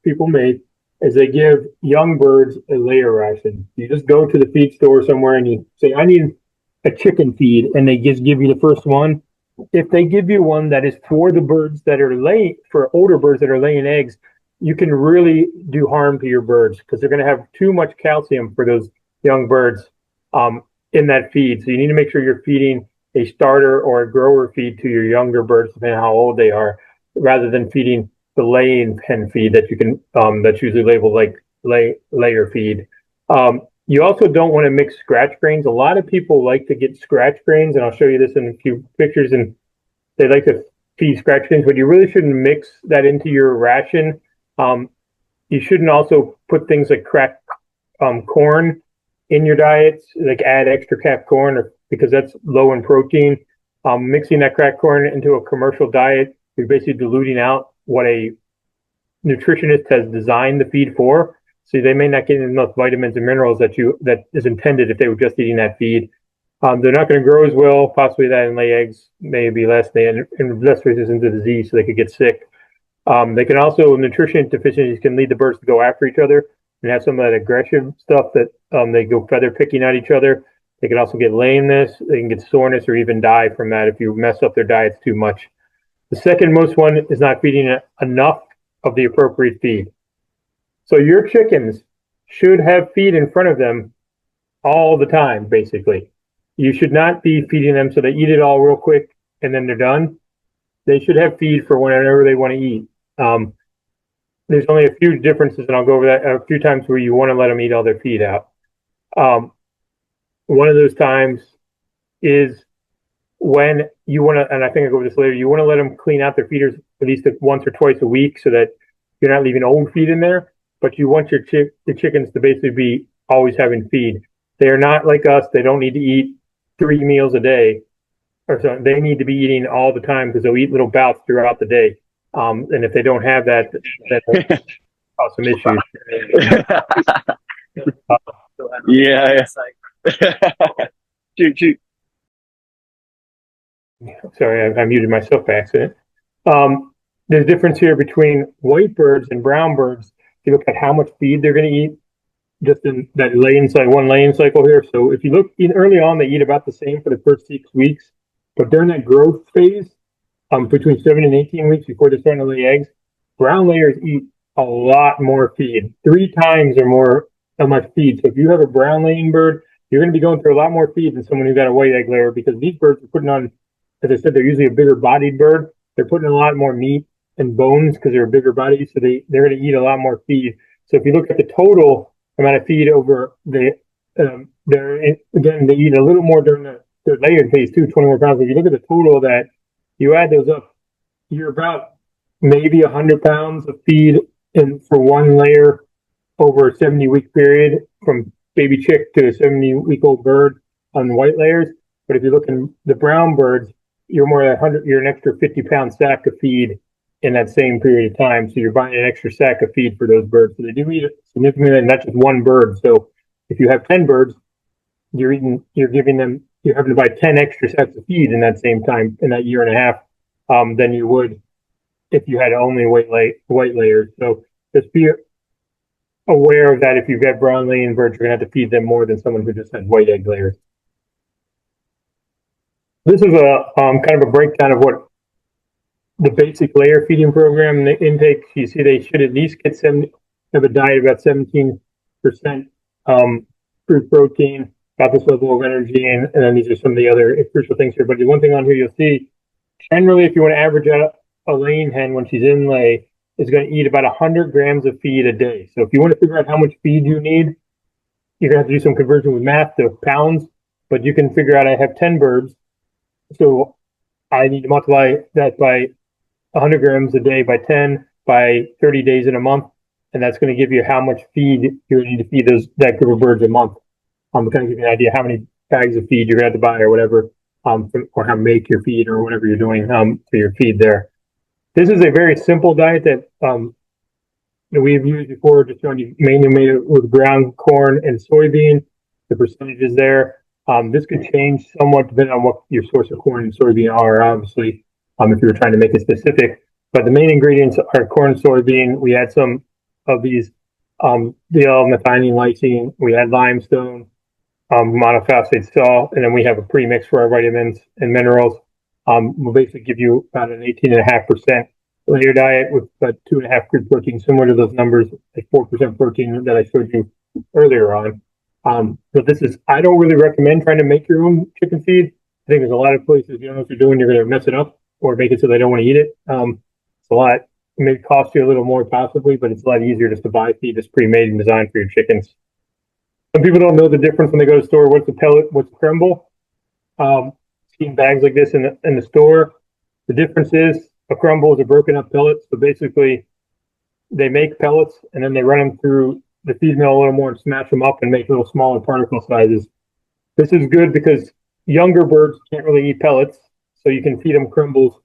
people make is they give young birds a layer ration. You just go to the feed store somewhere and you say, I need a chicken feed, and they just give you the first one. If they give you one that is for the birds that are for older birds that are laying eggs, you can really do harm to your birds because they're going to have too much calcium for those young birds in that feed. So you need to make sure you're feeding a starter or a grower feed to your younger birds, depending on how old they are, rather than feeding the laying hen feed that you can that's usually labeled like layer feed. You also don't want to mix scratch grains. A lot of people like to get scratch grains, and I'll show you this in a few pictures, and they like to feed scratch grains, but you really shouldn't mix that into your ration. You shouldn't also put things like cracked corn in your diets, like add extra cracked corn, because that's low in protein. Mixing that cracked corn into a commercial diet, you're basically diluting out what a nutritionist has designed the feed for. So they may not get enough vitamins and minerals that is intended if they were just eating that feed. They're not going to grow as well, possibly that, and lay eggs maybe less. And less resistant to disease, so they could get sick. They can also, nutrition deficiencies can lead the birds to go after each other and have some of that aggressive stuff that they go feather picking at each other. They can also get lameness. They can get soreness or even die from that if you mess up their diets too much. The second most one is not feeding enough of the appropriate feed. So your chickens should have feed in front of them all the time, basically. You should not be feeding them so they eat it all real quick and then they're done. They should have feed for whenever they want to eat. There's only a few differences, and I'll go over that a few times where you want to let them eat all their feed out. One of those times is when you want to, and I think I'll go over this later, you want to let them clean out their feeders at least once or twice a week so that you're not leaving old feed in there, but you want your chickens to basically be always having feed. They are not like us. They don't need to eat 3 meals a day, or so. They need to be eating all the time because they'll eat little bouts throughout the day. And if they don't have that cause some issues. Yeah. Shoot. Sorry, I muted myself by accident. There's a difference here between white birds and brown birds. If you look at how much feed they're going to eat, just in that one laying cycle here. So if you look early on, they eat about the same for the first 6 weeks, but during that growth phase, between 7 and 18 weeks before they're starting to lay eggs, brown layers eat a lot more feed, 3 times or more how much feed. So if you have a brown laying bird, you're going to be going through a lot more feed than someone who's got a white egg layer, because these birds are putting on, as I said, they're usually a bigger bodied bird. They're putting in a lot more meat and bones because they're a bigger body, so they're going to eat a lot more feed. So if you look at the total amount of feed over they eat a little more during the layered phase too, 20 more pounds. If you look at the total of that, you add those up, you're about maybe 100 pounds of feed for one layer over a 70-week period from baby chick to a 70-week-old bird on white layers. But if you look in the brown birds, you're an extra 50-pound sack of feed in that same period of time. So you're buying an extra sack of feed for those birds. So they do eat significantly, and not just one bird. So if you have 10 birds, you're having to buy 10 extra sacks of feed in that same time, in that year and a half, than you would if you had only white layers. So just be aware of that. If you've got brown laying birds, you're going to have to feed them more than someone who just has white egg layers. This is a kind of a breakdown of what the basic layer feeding program, the intake. You see, they should at least get have a diet of about 17% crude protein, about this level of energy, and then these are some of the other crucial things here. But the one thing on here you'll see, generally, if you want to average out a laying hen when she's in lay, is going to eat about 100 grams of feed a day. So if you want to figure out how much feed you need, you're going to have to do some conversion with math to pounds, but you can figure out I have 10 birds, so I need to multiply that by 100 grams a day by 10 by 30 days in a month, and that's going to give you how much feed you're going to need to feed that group of birds a month. I'm going to give you an idea how many bags of feed you're going to have to buy or whatever, or how to make your feed or whatever you're doing for your feed there. This is a very simple diet that we've used before, just showing you, mainly made it with ground corn and soybean. The percentages there. This could change somewhat depending on what your source of corn and soybean are, obviously, if you were trying to make it specific. But the main ingredients are corn and soybean. We add some of these methionine, lysine. We add limestone, monophosphate salt, and then we have a pre-mix for our vitamins and minerals. We'll basically give you about an 18.5% layer diet with about 2.5 crude protein, similar to those numbers, like 4% protein that I showed you earlier on. So I don't really recommend trying to make your own chicken feed. I think there's a lot of places, you don't know what you're doing, you're going to mess it up or make it so they don't want to eat it. It's a lot, it may cost you a little more possibly, but it's a lot easier just to buy feed that's pre-made and designed for your chickens. Some people don't know the difference when they go to the store. What's a pellet? What's a crumble? Seen bags like this in the store. The difference is a crumble is a broken up pellet. So basically, they make pellets and then they run them through the feed mill a little more and smash them up and make little smaller particle sizes. This is good because younger birds can't really eat pellets, so you can feed them crumbles.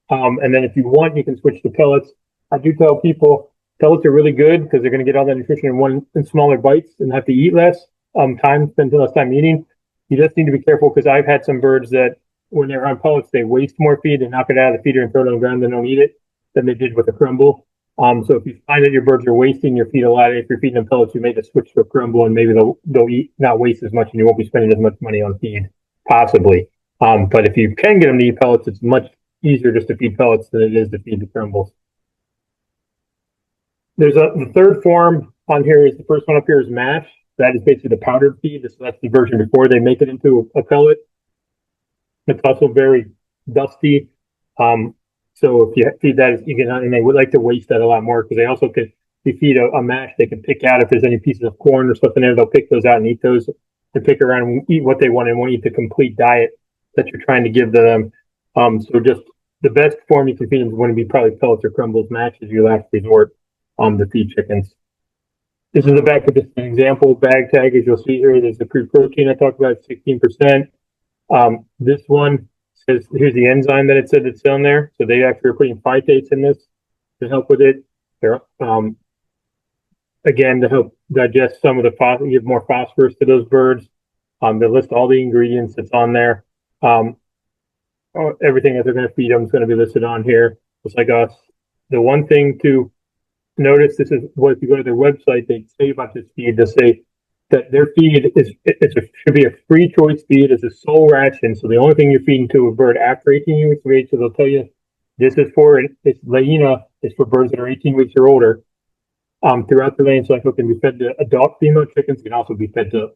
And then if you want, you can switch to pellets. I do tell people pellets are really good because they're going to get all that nutrition in smaller bites and have to eat less spend less time eating. You just need to be careful because I've had some birds that when they're on pellets, they waste more feed and knock it out of the feeder and throw it on the ground and don't eat it than they did with a crumble. So if you find that your birds are wasting your feed a lot, if you're feeding them pellets, you may just switch to a crumble and maybe they'll eat, not waste as much, and you won't be spending as much money on feed, possibly. But if you can get them to eat pellets, it's much easier just to feed pellets than it is to feed the crumbles. There's the third form on here is the first one up here is mash. That is basically the powdered feed. So that's the version before they make it into a pellet. It's also very dusty. So if you feed that, and they would like to waste that a lot more because they also could, if you feed a mash, they can pick out if there's any pieces of corn or stuff in there, they'll pick those out and eat those and pick around and eat what they want and won't eat the complete diet that you're trying to give them. So just the best form you can feed them is going to be probably pellets or crumbles. Mash is your last resort to feed chickens. This is the back of this example bag tag, as you'll see here. There's the crude protein I talked about, 16%. This one says, here's the enzyme that it said that's down there. So they actually are putting phytates in this to help with it. They're, again, to help digest some of the give more phosphorus to those birds. They list all the ingredients that's on there. Everything that they're going to feed them is going to be listed on here, just like us. The one thing to notice, this is what if you go to their website, they say about this feed, they say that their feed should be a free choice feed. It's a sole ration. So the only thing you're feeding to a bird after 18 weeks of age, so they'll tell you this is it's Laina is for birds that are 18 weeks or older. Throughout the laying cycle can be fed to adult female chickens, can also be fed to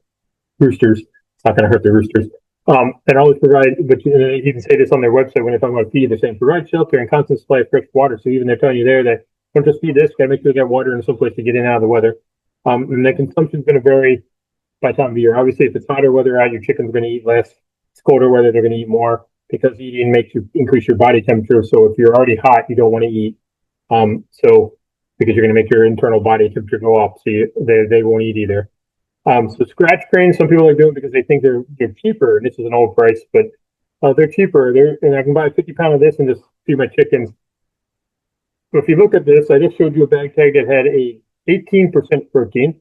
roosters. It's not going to hurt the roosters. And always provide, but you can say this on their website when they're talking about feed, they're saying provide shelter and constant supply of fresh water. So even they're telling you there that don't just feed this, gotta make sure they got water and some place to get in and out of the weather. And the consumption is going to vary by time of year. Obviously, if it's hotter weather out, your chicken's going to eat less. It's colder weather, they're going to eat more because eating makes you increase your body temperature. So if you're already hot, you don't want to eat. Because you're going to make your internal body temperature go up, so they won't eat either. So scratch cranes, some people like doing because they think they're cheaper. And this is an old price, but they're cheaper. And I can buy a 50-pound of this and just feed my chickens. So if you look at this, I just showed you a bag tag that had a 18% protein.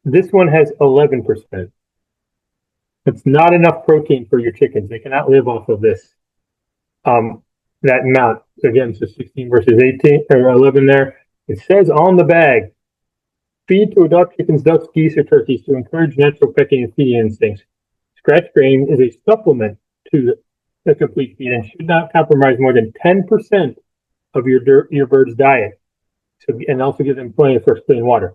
This one has 11%. It's not enough protein for your chickens. They cannot live off of this. that amount. So again, so 16 versus 18 or 11 there. It says on the bag, feed to adult chickens, ducks, geese, or turkeys to encourage natural pecking and feeding instincts. Scratch grain is a supplement to the complete feed and should not compromise more than 10% of your bird's diet. So, and also give them plenty of fresh, clean water.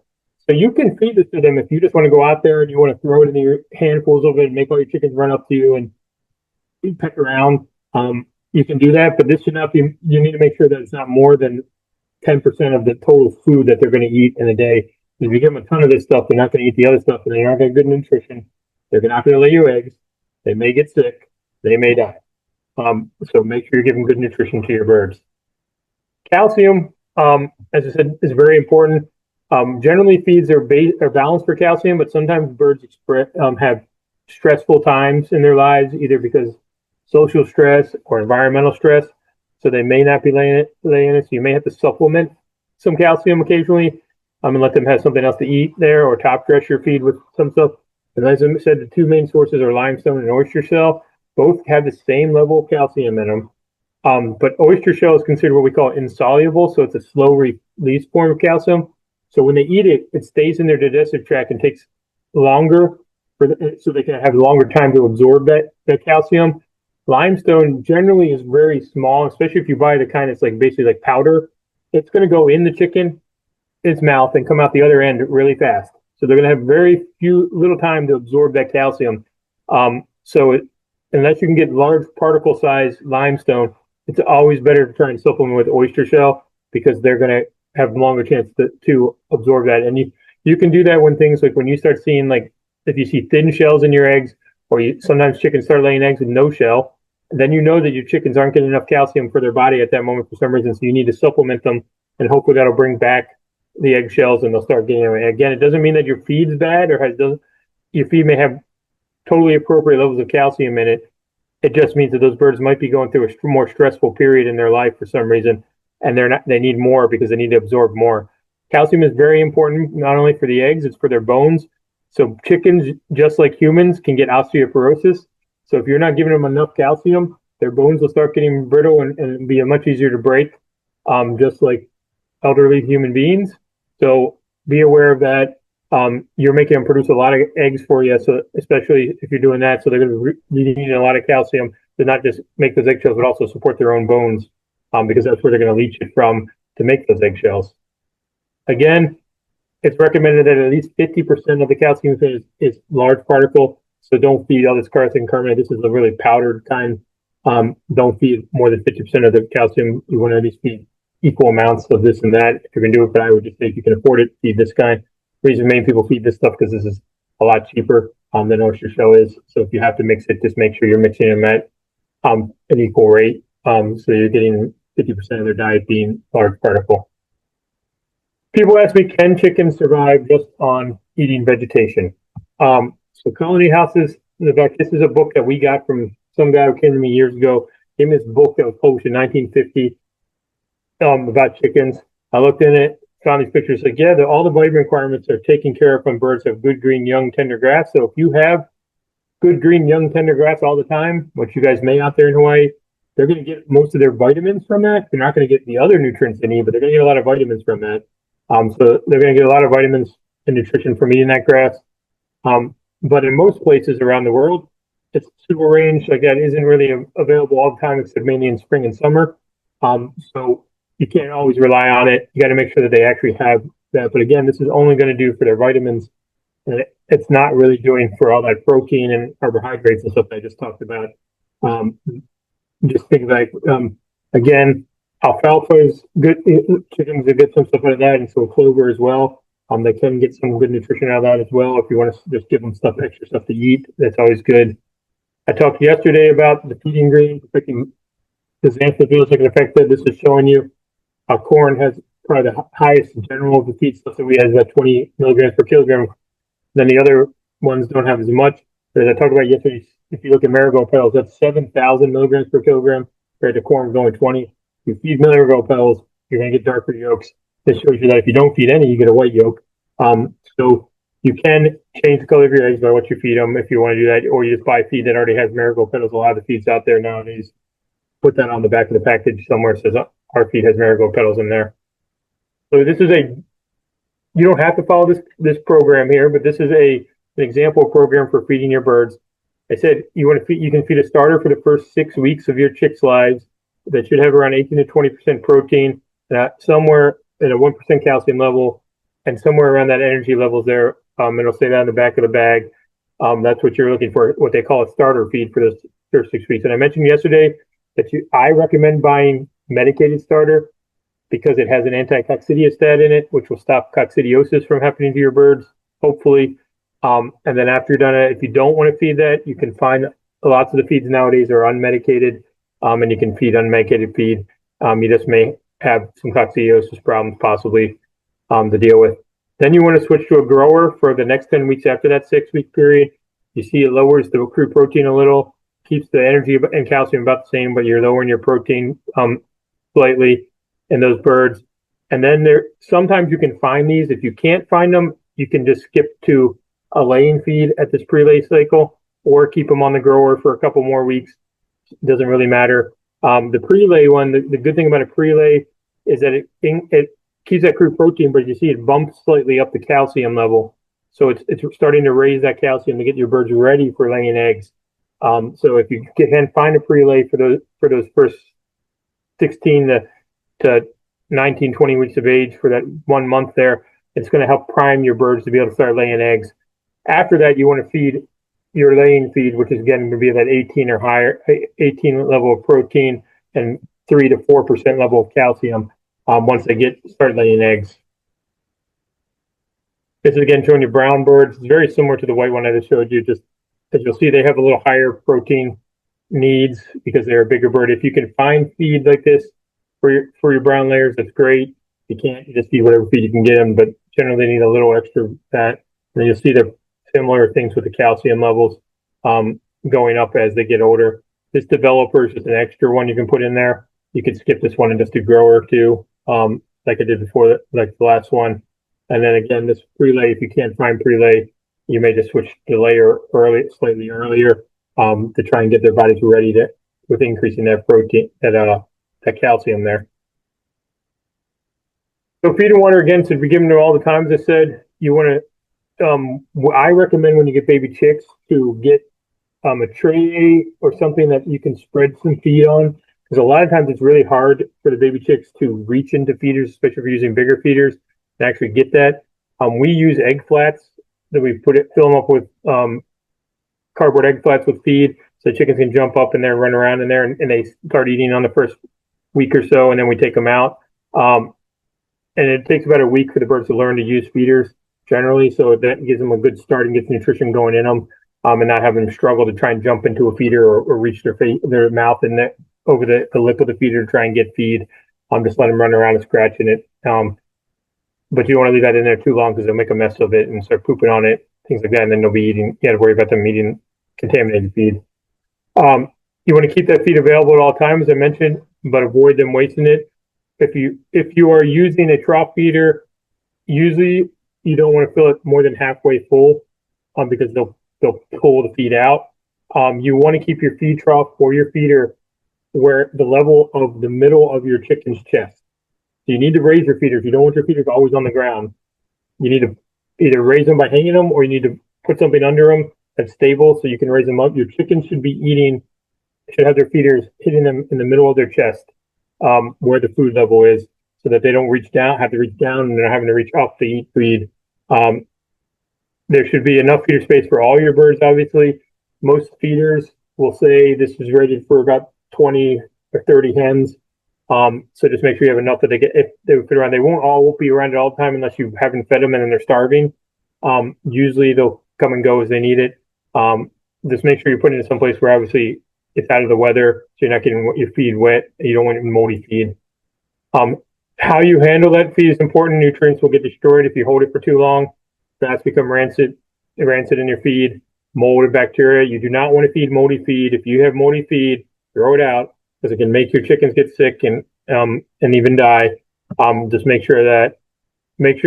So you can feed this to them if you just want to go out there and you want to throw it in your handfuls of it and make all your chickens run up to you and peck around. You can do that, but this should not be. You need to make sure that it's not more than 10% of the total food that they're going to eat in a day. If you give them a ton of this stuff, they're not going to eat the other stuff, and they're not going to get good nutrition. They're not going to lay you eggs. They may get sick. They may die. So make sure you're giving good nutrition to your birds. Calcium, as I said, is very important. Generally, feeds are balanced for calcium, but sometimes birds have stressful times in their lives, either because social stress or environmental stress. So they may not be laying it. So you may have to supplement some calcium occasionally, and let them have something else to eat there, or top dress your feed with some stuff. And as I said, the two main sources are limestone and oyster shell. Both have the same level of calcium in them. But oyster shell is considered what we call insoluble, so it's a slow release form of calcium. So when they eat it, it stays in their digestive tract and takes longer so they can have longer time to absorb that calcium. Limestone generally is very small, especially if you buy the kind that's like basically like powder. It's going to go in the chicken, its mouth, and come out the other end really fast. So they're going to have very little time to absorb that calcium. Unless you can get large particle size limestone, it's always better to try and supplement with oyster shell because they're going to have longer chance to absorb that. And you can do that when things like when you start seeing, like if you see thin shells in your eggs, or sometimes chickens start laying eggs with no shell, then you know that your chickens aren't getting enough calcium for their body at that moment for some reason. So you need to supplement them, and hopefully that'll bring back the egg shells and they'll start getting them. Again, it doesn't mean that your feed's bad your feed may have totally appropriate levels of calcium in it. It just means that those birds might be going through a more stressful period in their life for some reason, and they need more because they need to absorb more. Calcium is very important, not only for the eggs, it's for their bones. So chickens, just like humans, can get osteoporosis. So if you're not giving them enough calcium, their bones will start getting brittle and be much easier to break, just like elderly human beings. So be aware of that. You're making them produce a lot of eggs for you, so especially if you're doing that, so they're going to be needing a lot of calcium to not just make those eggshells, but also support their own bones, because that's where they're going to leach it from to make those eggshells. Again, it's recommended that at least 50% of the calcium is large particle, so don't feed all this calcium carbonate. This is a really powdered kind. Don't feed more than 50% of the calcium. You want to at least feed equal amounts of this and that if you're going to do it, but I would just say if you can afford it, feed this kind. The reason many people feed this stuff because this is a lot cheaper than oyster shell is. So if you have to mix it, just make sure you're mixing them at an equal rate. So you're getting 50% of their diet being large particle. People ask me, can chickens survive just on eating vegetation? So Colony Houses, in fact, this is a book that we got from some guy who came to me years ago. Gave me this book that was published in 1950 about chickens. I looked in it, found these pictures, like, yeah, all the vitamin requirements are taken care of when birds have good green, young, tender grass. So if you have good green, young, tender grass all the time, which you guys may out there in Hawaii, they're going to get most of their vitamins from that. They're not going to get the other nutrients they need, but they're going to get a lot of vitamins from that. So they're going to get a lot of vitamins and nutrition from eating that grass. But in most places around the world, it's suitable range like that isn't really available all the time, except mainly in spring and summer. So you can't always rely on it. You got to make sure that they actually have that. But again, this is only going to do for their vitamins. And it's not really doing for all that protein and carbohydrates and stuff that I just talked about. Just think like, again, alfalfa is good. Chickens will get some stuff out of that, and so clover as well. They can get some good nutrition out of that as well. If you want to just give them extra stuff to eat, that's always good. I talked yesterday about the feeding green, affecting the xanthophilia that can affect it. This is showing you how corn has probably the highest in general of the feed stuff that we have, about 20 milligrams per kilogram. Then the other ones don't have as much. But as I talked about yesterday, if you look at marigold petals, that's 7,000 milligrams per kilogram compared to corn, was only 20. If you feed marigold petals, you're going to get darker yolks. This shows you that if you don't feed any, you get a white yolk. So you can change the color of your eggs by what you feed them if you want to do that, or you just buy feed that already has marigold petals. A lot of the feeds out there nowadays put that on the back of the package somewhere. It says our feed has marigold petals in there. So this is you don't have to follow this program here, but this is an example program for feeding your birds. I said you can feed a starter for the first 6 weeks of your chicks' lives that should have around 18 to 20% protein, somewhere at a 1% calcium level, and somewhere around that energy levels there. It'll say that on the back of the bag. That's what you're looking for, what they call a starter feed for those first 6 weeks. And I mentioned yesterday that I recommend buying medicated starter because it has an anti-coccidiostat in it, which will stop coccidiosis from happening to your birds, hopefully. And then after you're done it, if you don't want to feed that, you can find lots of the feeds nowadays are unmedicated, and you can feed unmedicated feed. You just may have some coccidiosis problems possibly to deal with. Then you want to switch to a grower for the next 10 weeks after that 6-week period. You see it lowers the crude protein a little, keeps the energy and calcium about the same, but you're lowering your protein slightly in those birds. And then sometimes you can find these. If you can't find them, you can just skip to a laying feed at this pre-lay cycle or keep them on the grower for a couple more weeks. It doesn't really matter. The pre-lay one, the good thing about a pre-lay is that it keeps that crude protein, but you see it bumps slightly up the calcium level. So it's starting to raise that calcium to get your birds ready for laying eggs. So if you can find a pre-lay for those first 16 to 19, 20 weeks of age for that 1 month there, it's going to help prime your birds to be able to start laying eggs. After that, you want to feed your laying feed, which is again going to be that 18 or higher, 18 level of protein and 3 to 4% level of calcium once they start laying eggs. This is again showing you brown birds. It's very similar to the white one I just showed you. Just as you'll see, they have a little higher protein needs because they're a bigger bird. If you can find feed like this for your brown layers, that's great. If you can't, you just feed whatever feed you can get them, but generally they need a little extra fat. And you'll see the similar things with the calcium levels going up as they get older. This developer is just an extra one you can put in there. You can skip this one and just do grower too, like I did before, like the last one. And then again, this pre-lay, if you can't find pre-lay, you may just switch to layer slightly earlier to try and get their bodies ready with increasing that protein, that calcium there. So feed and water again should be given to all the time. As I said, you want to. I recommend when you get baby chicks to get a tray or something that you can spread some feed on, because a lot of times it's really hard for the baby chicks to reach into feeders, especially if you're using bigger feeders, and actually get that. We use egg flats that we fill them up with cardboard egg flats with feed, so chickens can jump up in there, run around in there, and they start eating on the first week or so, and then we take them out. And it takes about a week for the birds to learn to use feeders generally, so that gives them a good start and gets nutrition going in them, and not having them struggle to try and jump into a feeder or reach their mouth and over the lip of the feeder to try and get feed. Just let them run around and scratching it. But you don't want to leave that in there too long because they'll make a mess of it and start pooping on it, things like that, and then they'll be eating. You got to worry about them eating contaminated feed. You want to keep that feed available at all times, as I mentioned, but avoid them wasting it. If you are using a trough feeder, usually you don't want to fill it more than halfway full, because they'll pull the feed out. You want to keep your feed trough or your feeder where the level of the middle of your chicken's chest. So you need to raise your feeders. You don't want your feeders always on the ground. You need to either raise them by hanging them, or you need to put something under them that's stable so you can raise them up. Your chickens should have their feeders hitting them in the middle of their chest, where the food level is, so that they don't have to reach down and they're having to reach up to eat feed. There should be enough feeder space for all your birds, obviously. Most feeders will say this is rated for about 20 or 30 hens. So just make sure you have enough that if they fit around. They won't be around it all the time unless you haven't fed them and then they're starving. Usually they'll come and go as they need it. Just make sure you put it in some place where obviously it's out of the weather, so you're not getting your feed wet. You don't want moldy feed. How you handle that feed is important. Nutrients will get destroyed if you hold it for too long. Fats become rancid in your feed. Mold and bacteria. You do not want to feed moldy feed. If you have moldy feed, throw it out, because it can make your chickens get sick and even die. Just make sure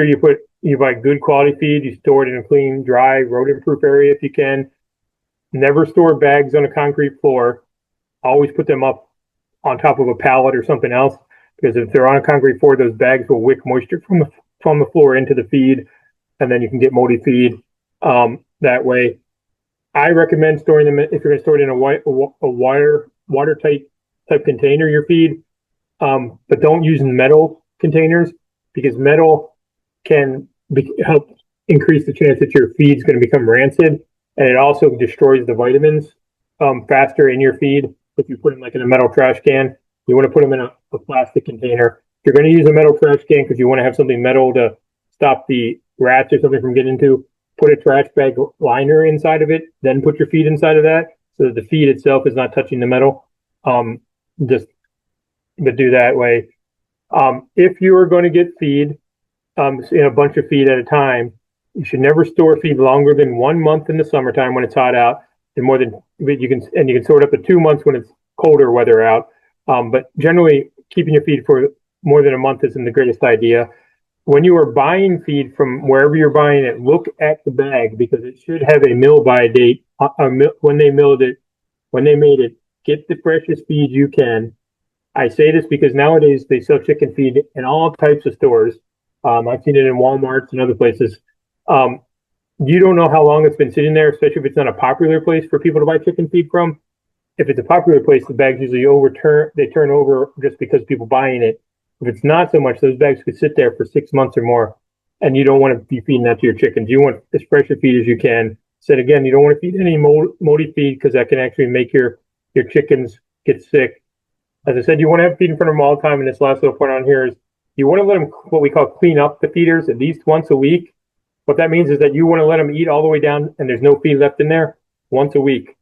you buy good quality feed. You store it in a clean, dry, rodent-proof area if you can. Never store bags on a concrete floor. Always put them up on top of a pallet or something else, because if they're on a concrete floor, those bags will wick moisture from the floor into the feed, and then you can get moldy feed that way. I recommend storing them if you're going to store it in a watertight type container, your feed, but don't use metal containers, because metal can help increase the chance that your feed's going to become rancid, and it also destroys the vitamins faster in your feed. If you put them like in a metal trash can, you want to put them in a plastic container. If you're going to use a metal trash can because you want to have something metal to stop the rats or something from getting into, put a trash bag liner inside of it, then put your feed inside of that so that the feed itself is not touching the metal. But do that way. If you are going to get feed, in a bunch of feed at a time, you should never store feed longer than 1 month in the summertime when it's hot out, and more than you can store it up to 2 months when it's colder weather out. But generally, keeping your feed for more than a month isn't the greatest idea. When you are buying feed from wherever you're buying it, look at the bag, because it should have a mill by date when they milled it, when they made it. Get the freshest feed you can. I say this because nowadays they sell chicken feed in all types of stores. I've seen it in Walmarts and other places. You don't know how long it's been sitting there, especially if it's not a popular place for people to buy chicken feed from. If it's a popular place, the bags usually turn over just because people buying it. If it's not so much, those bags could sit there for 6 months or more, and you don't want to be feeding that to your chickens. You want as fresh a feed as you can. Said again, you don't want to feed any moldy feed, because that can actually make your chickens get sick. As I said, you want to have feed in front of them all the time. And this last little point on here is you want to let them, what we call, clean up the feeders at least once a week. What that means is that you want to let them eat all the way down and there's no feed left in there once a week,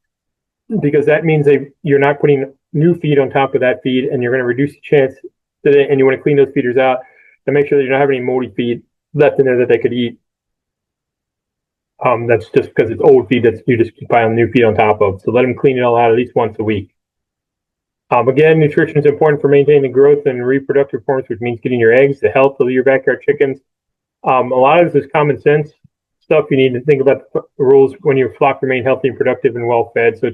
because that means you're not putting new feed on top of that feed, and you're going to reduce the chance and you want to clean those feeders out to make sure that you don't have any moldy feed left in there that they could eat. That's just because it's old feed that you just pile new feed on top of. So let them clean it all out at least once a week. Again, nutrition is important for maintaining the growth and reproductive performance, which means getting your eggs, the health of your backyard chickens. A lot of this is common sense stuff. You need to think about the rules when your flock remain healthy and productive and well fed. So a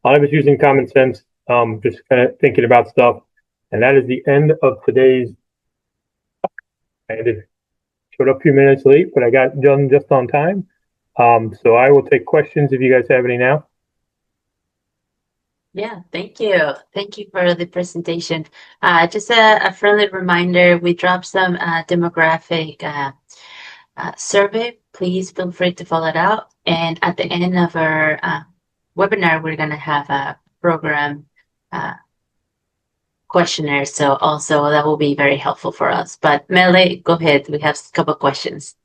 lot of it's using common sense, just kind of thinking about stuff. And that is the end of today's. I showed up a few minutes late, but I got done just on time. So I will take questions if you guys have any now. Yeah, thank you. Thank you for the presentation. Just a friendly reminder, we dropped some demographic survey. Please feel free to fill it out. And at the end of our webinar, we're going to have a program questionnaire. So also that will be very helpful for us. But Mele, go ahead. We have a couple of questions.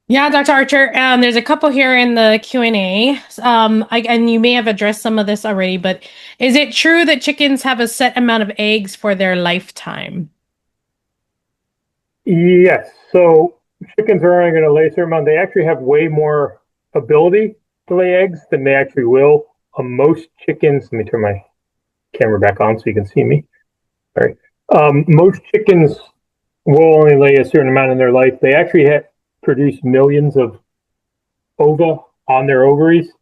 Yeah, Dr. Archer, there's a couple here in the Q&A, and you may have addressed some of this already, but is it true that chickens have a set amount of eggs for their lifetime? Yes. So chickens are only going to lay a certain amount. They actually have way more ability to lay eggs than they actually will. Most chickens, let me turn my camera back on so you can see me. All right. Most chickens will only lay a certain amount in their life. They actually produce millions of ova on their ovaries,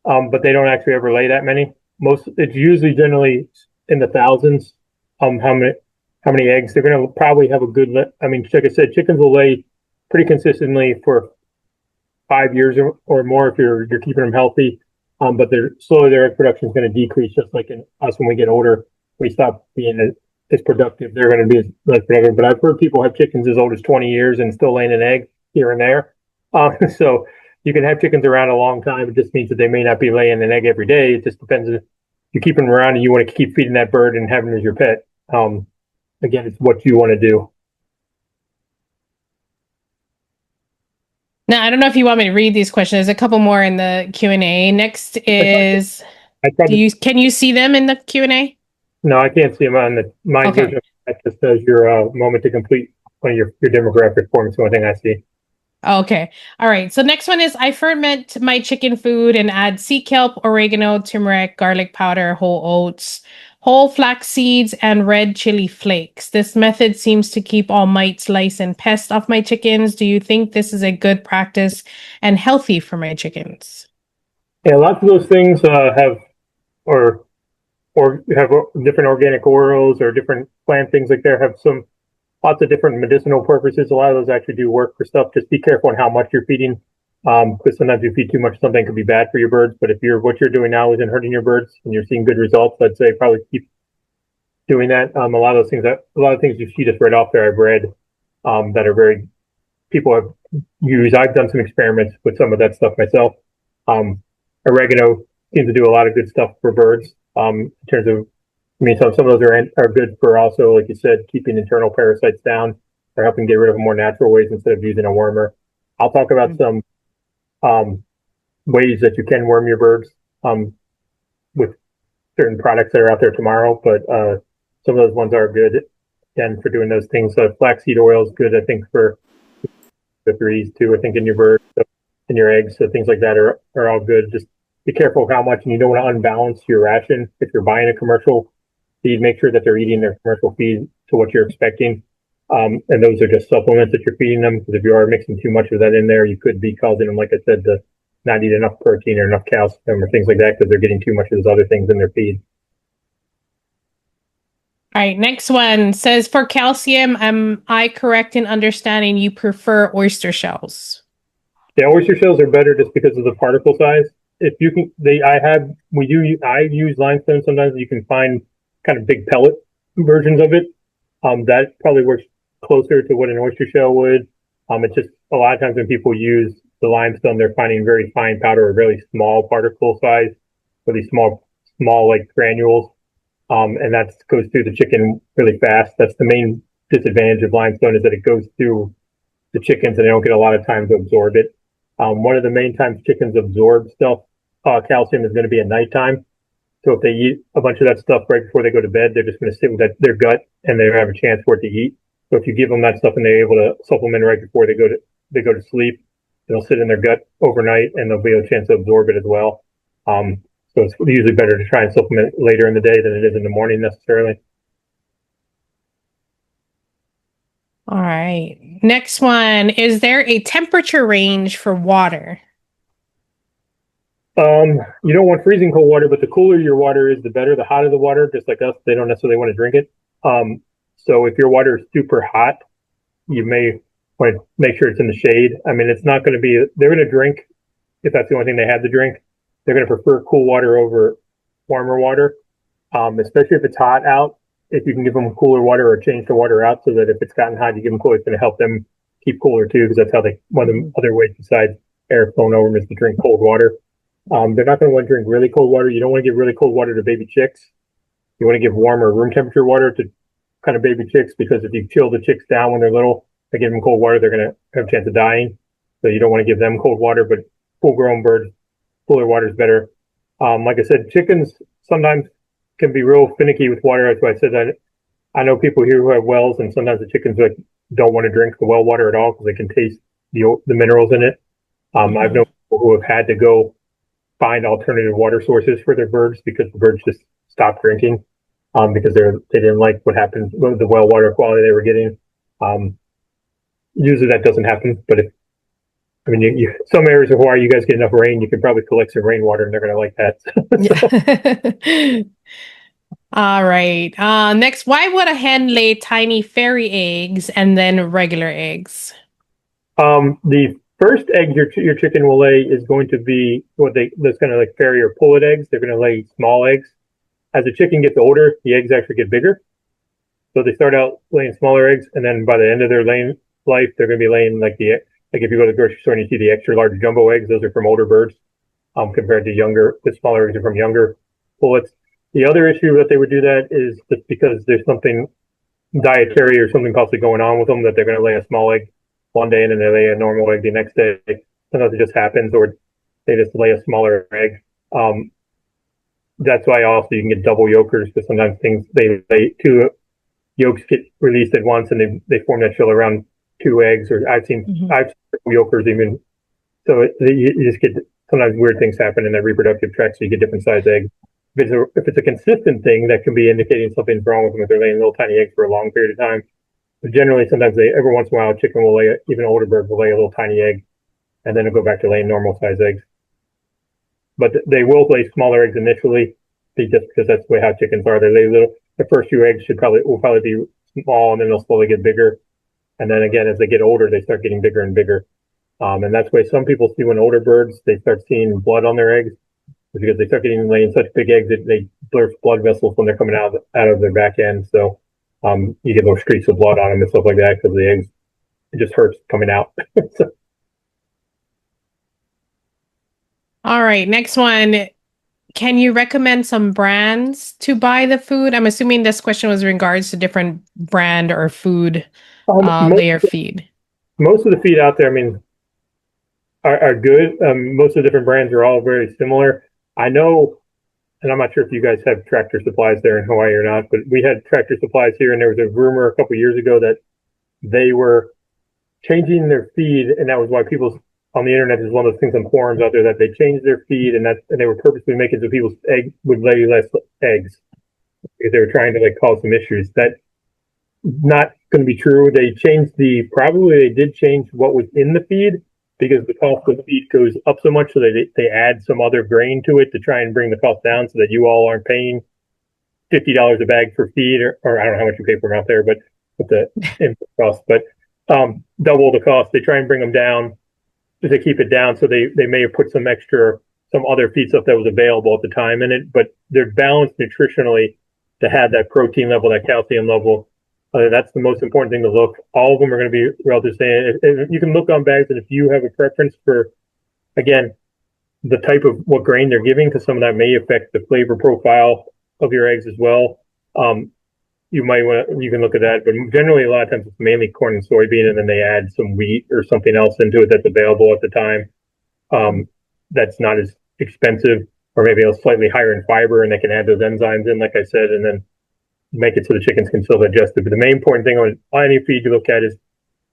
but they don't actually ever lay that many. It's usually generally in the thousands. How many eggs they're going to probably have a good. I mean, like I said, chickens will lay pretty consistently for 5 years or more if you're keeping them healthy. But their egg production is going to decrease, just like in us when we get older. We stop being as productive. They're going to be less productive. But I've heard people have chickens as old as 20 years and still laying an egg here and there. So you can have chickens around a long time. It just means that they may not be laying an egg every day. It just depends if you keep them around and you want to keep feeding that bird and having them as your pet. Again, it's what you want to do. Now, I don't know if you want me to read these questions. There's a couple more in the Q&A. Next is, can you see them in the Q&A? No, I can't see them on my version. That just says your moment to complete one of your demographic forms. The only thing I see. Okay. All right. So next one is, I ferment my chicken food and add sea kelp, oregano, turmeric, garlic powder, whole oats, whole flax seeds, and red chili flakes. This method seems to keep all mites, lice, and pests off my chickens. Do you think this is a good practice and healthy for my chickens? Yeah, lots of those things have, or or have different organic oils or different plant things like there have lots of different medicinal purposes. A lot of those actually do work for stuff. Just be careful on how much you're feeding. Because sometimes if you feed too much, something could be bad for your birds. But if what you're doing now isn't hurting your birds and you're seeing good results, I'd say probably keep doing that. A lot of things you see just right off there, I've read that are very people have used. I've done some experiments with some of that stuff myself. Oregano seems to do a lot of good stuff for birds. In terms of, some of those are good for also, like you said, keeping internal parasites down or helping get rid of them more natural ways instead of using a wormer. I'll talk about some ways that you can worm your birds with certain products that are out there tomorrow, but some of those ones are good again for doing those things. So flaxseed oil is good, I think, for the threes too. I think in your birds, in your eggs, so things like that are all good. Just be careful of how much, and you don't want to unbalance your ration. If you're buying a commercial feed, make sure that they're eating their commercial feed to what you're expecting. And those are just supplements that you're feeding them, because if you are mixing too much of that in there, you could be causing them, like I said, to not eat enough protein or enough calcium or things like that because they're getting too much of those other things in their feed. All right, next one says, for calcium, am I correct in understanding you prefer oyster shells? Yeah, oyster shells are better just because of the particle size. If you can, I use limestone sometimes. You can find kind of big pellet versions of it. That probably works closer to what an oyster shell would. It's just a lot of times when people use the limestone, they're finding very fine powder or really small particle size, really small like granules. And that goes through the chicken really fast. That's the main disadvantage of limestone, is that it goes through the chickens and they don't get a lot of time to absorb it. One of the main times chickens absorb calcium is going to be at nighttime. So if they eat a bunch of that stuff right before they go to bed, they're just going to sit with their gut and they have a chance for it to eat. So if you give them that stuff and they're able to supplement right before they go to sleep, it'll sit in their gut overnight and they'll be able a chance to absorb it as well. So it's usually better to try and supplement later in the day than it is in the morning necessarily. All right. Next one. Is there a temperature range for water? You don't want freezing cold water, but the cooler your water is, the better. The hotter the water, just like us, they don't necessarily want to drink it. So if your water is super hot, you may want to make sure it's in the shade. It's not going to be, they're going to drink, if that's the only thing they have to drink, they're going to prefer cool water over warmer water, especially if it's hot out. If you can give them cooler water or change the water out so that if it's gotten hot, you give them cooler, it's going to help them keep cooler too, because that's how one of the other ways besides air flowing over them is to drink cold water. They're not going to want to drink really cold water. You don't want to give really cold water to baby chicks. You want to give warmer room temperature water to kind of baby chicks, because if you chill the chicks down when they're little, they give them cold water, they're going to have a chance of dying. So you don't want to give them cold water, but full-grown birds, cooler water is better. Like I said, chickens sometimes can be real finicky with water. That's why I said that. I know people here who have wells, and sometimes the chickens don't want to drink the well water at all because they can taste the minerals in it. I've known people who have had to go find alternative water sources for their birds because the birds just stopped drinking because they didn't like what happened with the well water quality they were getting. Usually that doesn't happen, but some areas of Hawaii, you guys get enough rain, you can probably collect some rainwater and they're going to like that. Yeah. All right. Next, why would a hen lay tiny fairy eggs and then regular eggs? The first egg your chicken will lay is going to be that's kind of like fairy or pullet eggs. They're going to lay small eggs. As the chicken gets older, the eggs actually get bigger. So they start out laying smaller eggs, and then by the end of their laying life, they're going to be laying like if you go to the grocery store and you see the extra large jumbo eggs, those are from older birds, compared to the smaller eggs are from younger pullets. The other issue that they would do that is just because there's something dietary or something possibly going on with them, that they're going to lay a small egg one day and then they lay a normal egg the next day. Sometimes it just happens, or they just lay a smaller egg. That's why also you can get double yolkers, because sometimes they lay two yolks get released at once and they form that shell around two eggs, or I've seen yolkers even. So you just get sometimes weird things happen in their reproductive tract, so you get different size eggs. If it's a consistent thing, that can be indicating something's wrong with them if they're laying little tiny eggs for a long period of time. But generally, sometimes every once in a while, a chicken will lay, even an older bird will lay a little tiny egg, and then it'll go back to laying normal size eggs. But they will lay smaller eggs initially, just because that's the way how chickens are. They lay little. The first few eggs will probably be small, and then they'll slowly get bigger. And then again, as they get older, they start getting bigger and bigger. And that's why some people see when older birds, they start seeing blood on their eggs, because they start laying such big eggs that they burst blood vessels when they're coming out of their back end. So you get those streaks of blood on them and stuff like that because the eggs, it just hurts coming out. So. All right, next one. Can you recommend some brands to buy the food? I'm assuming this question was in regards to different brand or food layer feed. Most of the feed out there, I mean, are good. Most of the different brands are all very similar. I know, and I'm not sure if you guys have Tractor Supplies there in Hawaii or not, but we had Tractor Supplies here, and there was a rumor a couple years ago that they were changing their feed, and that was why people on the internet is one of those things on forums out there that they changed their feed, and they were purposely making so people's eggs would lay less eggs because they were trying to cause some issues. That's not going to be true. They did change what was in the feed, because the cost of the feed goes up so much, so they add some other grain to it to try and bring the cost down, so that you all aren't paying $50 a bag for feed, or I don't know how much you pay for them out there, but with the input cost, but double the cost. They try and bring them down to keep it down. So they may have put some other feed stuff that was available at the time in it, but they're balanced nutritionally to have that protein level, that calcium level. That's the most important thing to look. All of them are going to be relative same. You can look on bags, and if you have a preference for, again, the type of what grain they're giving, because some of that may affect the flavor profile of your eggs as well. You can look at that, but generally a lot of times it's mainly corn and soybean, and then they add some wheat or something else into it that's available at the time. That's not as expensive, or maybe a slightly higher in fiber, and they can add those enzymes in, like I said, and then make it so the chickens can still digest it. But the main important thing on any feed you look at is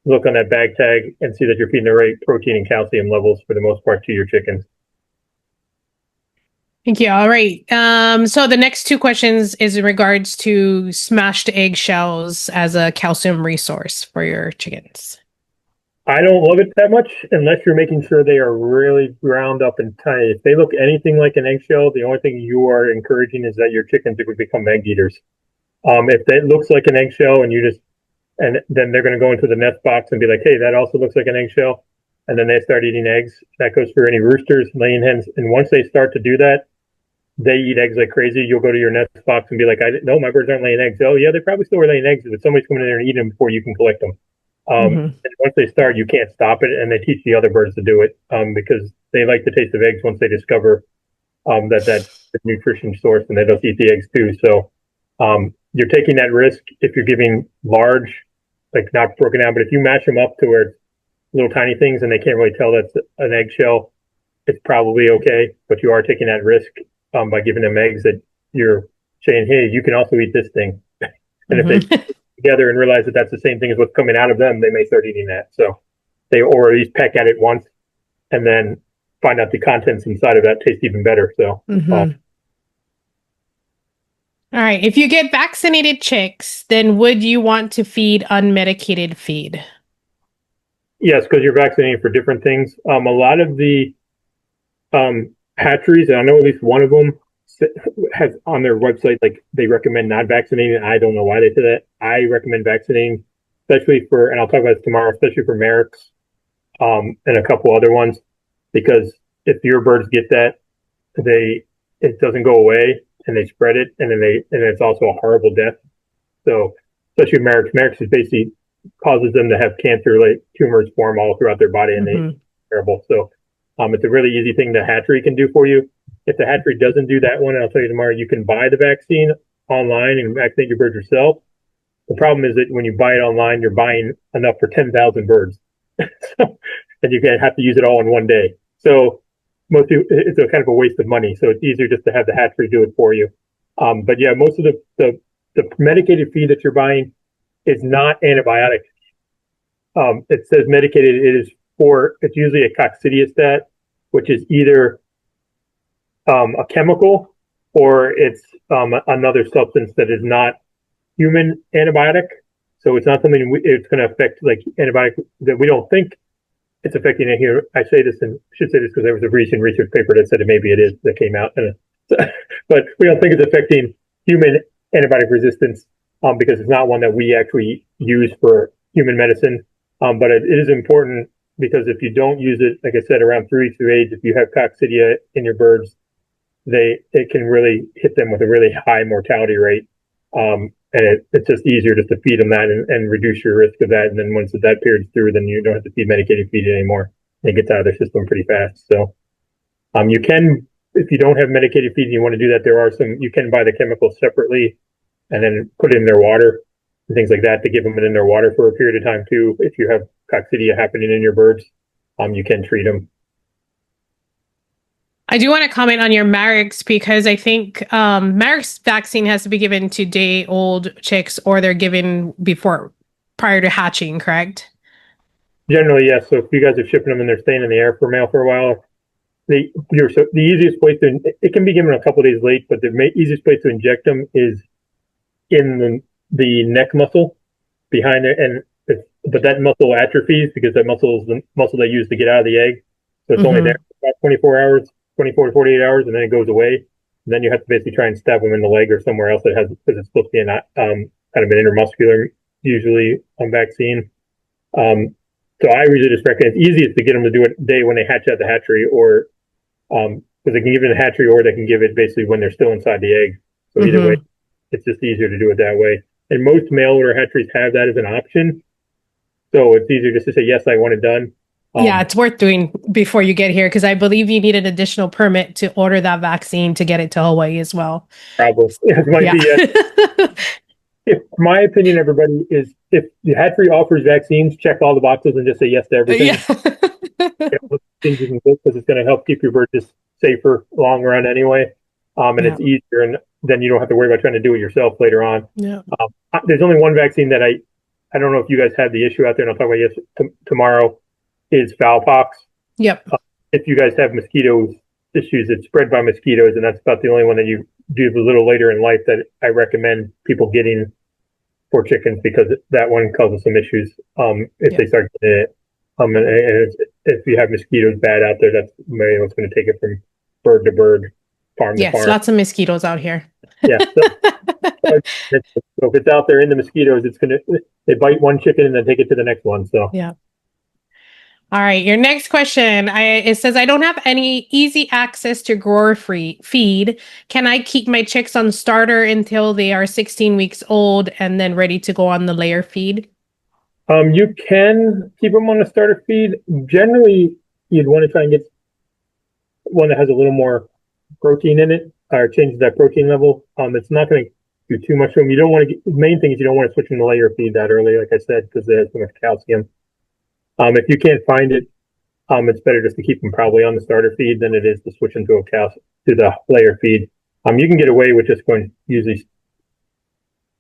look on that bag tag and see that you're feeding the right protein and calcium levels for the most part to your chickens. Thank you. All right. So the next two questions is in regards to smashed eggshells as a calcium resource for your chickens. I don't love it that much unless you're making sure they are really ground up and tiny. If they look anything like an eggshell, the only thing you are encouraging is that your chickens would become egg eaters. If that looks like an eggshell and then they're going to go into the nest box and be like, hey, that also looks like an eggshell. And then they start eating eggs. That goes for any roosters, laying hens. And once they start to do that, they eat eggs like crazy. You'll go to your nest box and be like, no, my birds aren't laying eggs. Oh yeah, they probably still are laying eggs, but somebody's coming in there and eating them before you can collect them. And once they start, you can't stop it. And they teach the other birds to do it because they like the taste of eggs once they discover that's the nutrition source, and they don't eat the eggs too. So you're taking that risk if you're giving large, like not broken down, but if you mash them up to where it's little tiny things and they can't really tell that's an eggshell, it's probably okay. But you are taking that risk by giving them eggs that you're saying, hey, you can also eat this thing. And if they put together and realize that that's the same thing as what's coming out of them, they may start eating that. So or at least peck at it once and then find out the contents inside of that taste even better. So all right. If you get vaccinated chicks, then would you want to feed unmedicated feed? Yes, because you're vaccinating for different things. A lot of the hatcheries, and I know at least one of them has on their website, like they recommend not vaccinating. I don't know why they say that. I recommend vaccinating, especially and I'll talk about this tomorrow, especially for Merrick's and a couple other ones, because if your birds get that, it doesn't go away. And they spread it, and it's also a horrible death. So, especially Merrick's is basically causes them to have cancer-like tumors form all throughout their body, and they're terrible. So, it's a really easy thing the hatchery can do for you. If the hatchery doesn't do that one, and I'll tell you tomorrow, you can buy the vaccine online and vaccinate your birds yourself. The problem is that when you buy it online, you're buying enough for 10,000 birds, and you have to use it all in one day. So. Most people, it's a kind of a waste of money, so it's easier just to have the hatchery do it for you. But yeah, most of the medicated feed that you're buying is not antibiotic. It says medicated. It's usually a coccidiostat, which is either a chemical or it's another substance that is not human antibiotic. So it's not something it's going to affect like antibiotic that we don't think it's affecting it here. I say this and should say this because there was a recent research paper that said maybe it is that came out. But but we don't think it's affecting human antibiotic resistance because it's not one that we actually use for human medicine. But it is important because if you don't use it, like I said, around 3 weeks of age, if you have coccidia in your birds, it can really hit them with a really high mortality rate. And it's just easier just to feed them that and reduce your risk of that. And then once that period's through, then you don't have to feed medicated feed anymore. It gets out of their system pretty fast. So you can, if you don't have medicated feed and you want to do that, you can buy the chemicals separately and then put it in their water and things like that to give them it in their water for a period of time too. If you have coccidia happening in your birds, you can treat them. I do want to comment on your Marix because I think Marix vaccine has to be given to day-old chicks or they're given prior to hatching, correct? Generally, yes. So if you guys are shipping them and they're staying in the air for male for a while, the easiest place it can be given a couple of days late, but the easiest place to inject them is in the neck muscle behind it, but that muscle atrophies because that muscle is the muscle they use to get out of the egg. So it's only there for about 24 to 48 hours, and then it goes away. And then you have to basically try and stab them in the leg or somewhere else because it's supposed to be kind of an intermuscular, usually, vaccine. So I usually just recommend it's easiest to get them to do it the day when they hatch out the hatchery, or because they can give it in the hatchery, or they can give it basically when they're still inside the egg. So either way, it's just easier to do it that way. And most mail order hatcheries have that as an option. So it's easier just to say, yes, I want it done. Yeah, it's worth doing before you get here because I believe you need an additional permit to order that vaccine to get it to Hawaii as well. Probably. It might be. If my opinion, everybody, is if the hatchery offers vaccines, check all the boxes and just say yes to everything. Things you can get because it's going to help keep your bird just safer long run anyway. And it's easier, and then you don't have to worry about trying to do it yourself later on. Yeah. There's only one vaccine that I don't know if you guys have the issue out there, and I'll talk about tomorrow, is fowl pox. Yep. If you guys have mosquito issues, it's spread by mosquitoes, and that's about the only one that you do a little later in life that I recommend people getting for chickens because that one causes some issues if they start getting it. And if you have mosquitoes bad out there, that's maybe what's going to take it from bird to bird, farm to farm. Yes, lots of mosquitoes out here. Yeah. So if it's out there in the mosquitoes, they bite one chicken and then take it to the next one. So yeah. All right, your next question. It says, I don't have any easy access to grower feed. Can I keep my chicks on starter until they are 16 weeks old and then ready to go on the layer feed? You can keep them on a starter feed. Generally, you'd want to try and get one that has a little more protein in it or changes that protein level. It's not going to do too much to them. You don't want to the main thing is you don't want to switch them to layer feed that early, like I said, because there's so much calcium. If you can't find it, it's better just to keep them probably on the starter feed than it is to switch them to the layer feed. You can get away with just going usually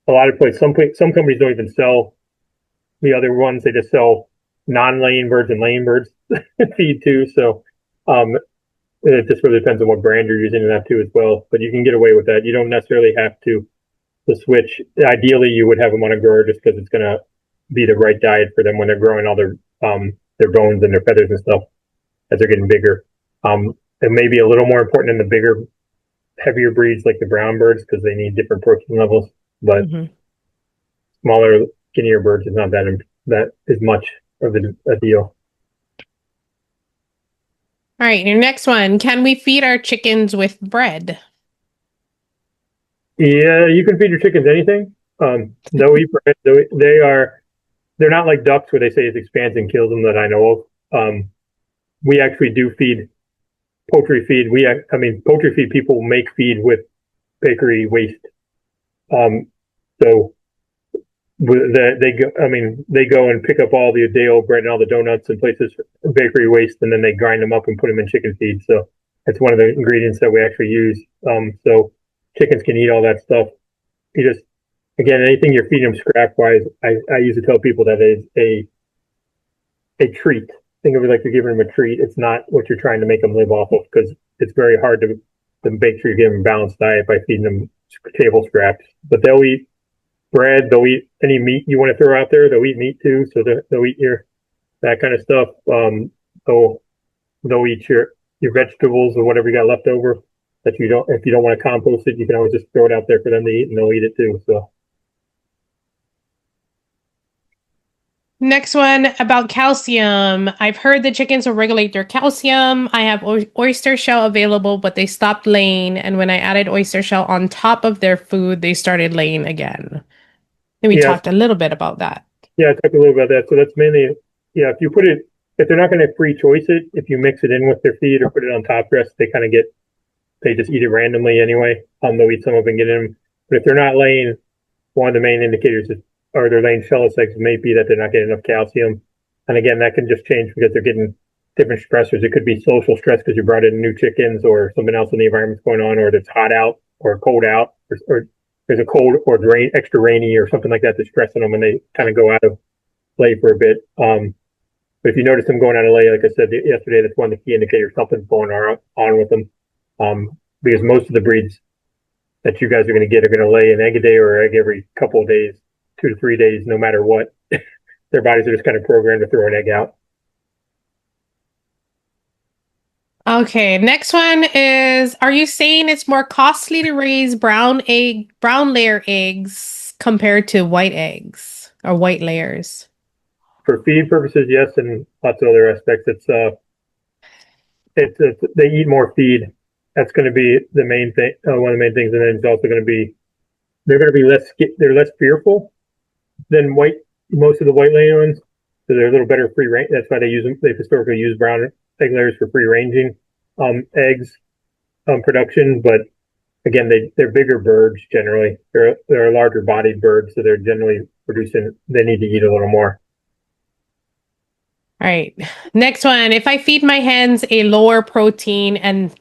a lot of places. Some companies don't even sell the other ones; they just sell non-laying birds and laying birds feed too. So it just really depends on what brand you're using in that too as well. But you can get away with that. You don't necessarily have to switch. Ideally, you would have them on a grower just because it's going to be the right diet for them when they're growing all their bones and their feathers and stuff as they're getting bigger. It may be a little more important in the bigger, heavier breeds like the brown birds because they need different protein levels. But smaller, skinnier birds is not that is much of a deal. All right, your next one. Can we feed our chickens with bread? Yeah, you can feed your chickens anything. They'll eat bread. They're not like ducks where they say it expands and kills them that I know of. We actually do feed poultry feed. Poultry feed people make feed with bakery waste. So they go and pick up all the day-old bread and all the donuts and places bakery waste, and then they grind them up and put them in chicken feed. So that's one of the ingredients that we actually use. So chickens can eat all that stuff. You just Again, anything you're feeding them scrap wise, I usually tell people that is a treat. Think of it like you're giving them a treat. It's not what you're trying to make them live off of because it's very hard to make sure you're giving them a balanced diet by feeding them table scraps. But they'll eat bread. They'll eat any meat you want to throw out there. They'll eat meat too. So they'll eat that kind of stuff. They'll eat your vegetables or whatever you got left over. that if you don't want to compost it, you can always just throw it out there for them to eat and they'll eat it too. So. Next one about calcium. I've heard the chickens will regulate their calcium. I have oyster shell available, but they stopped laying. And when I added oyster shell on top of their food, they started laying again. And we talked a little bit about that. Yeah, I talked a little about that. So that's mainly, if you put it, if they're not going to free choice it, if you mix it in with their feed or put it on top dress, they just eat it randomly anyway. They'll eat some of it and get in them. But if they're not laying, one of the main indicators or they're laying shellless eggs may be that they're not getting enough calcium. And again, that can just change because they're getting different stressors. It could be social stress because you brought in new chickens or something else in the environment's going on, or it's hot out or cold out, or there's a cold or extra rainy or something like that that's stressing them and they kind of go out of lay for a bit. But if you notice them going out of lay, like I said yesterday, that's one of the key indicators something's going on with them. Because most of the breeds that you guys are going to get are going to lay an egg a day or an egg every couple of days, 2 to 3 days, no matter what. Their bodies are just kind of programmed to throw an egg out. Okay, next one is, are you saying it's more costly to raise brown layer eggs compared to white eggs or white layers? For feed purposes, yes, and lots of other aspects. They eat more feed. That's going to be the main thing, one of the main things, and then it's also going to be they're less fearful than most of the white laying ones, so they're a little better free range. That's why they've historically used brown egg layers for free ranging eggs production. But again, they're bigger birds generally. They're a larger bodied bird, so they're generally they need to eat a little more. All right. Next one. If I feed my hens a lower protein and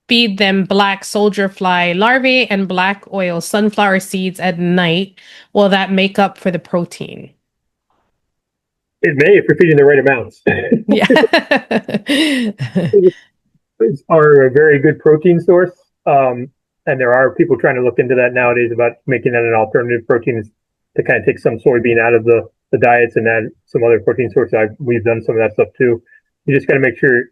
feed them black soldier fly larvae and black oil sunflower seeds at night, will that make up for the protein? It may, if you're feeding the right amounts. Yeah. Are a very good protein source. And there are people trying to look into that nowadays about making that an alternative protein to kind of take some soybean out of the diets and add some other protein sources. We've done some of that stuff too. You just got to make sure,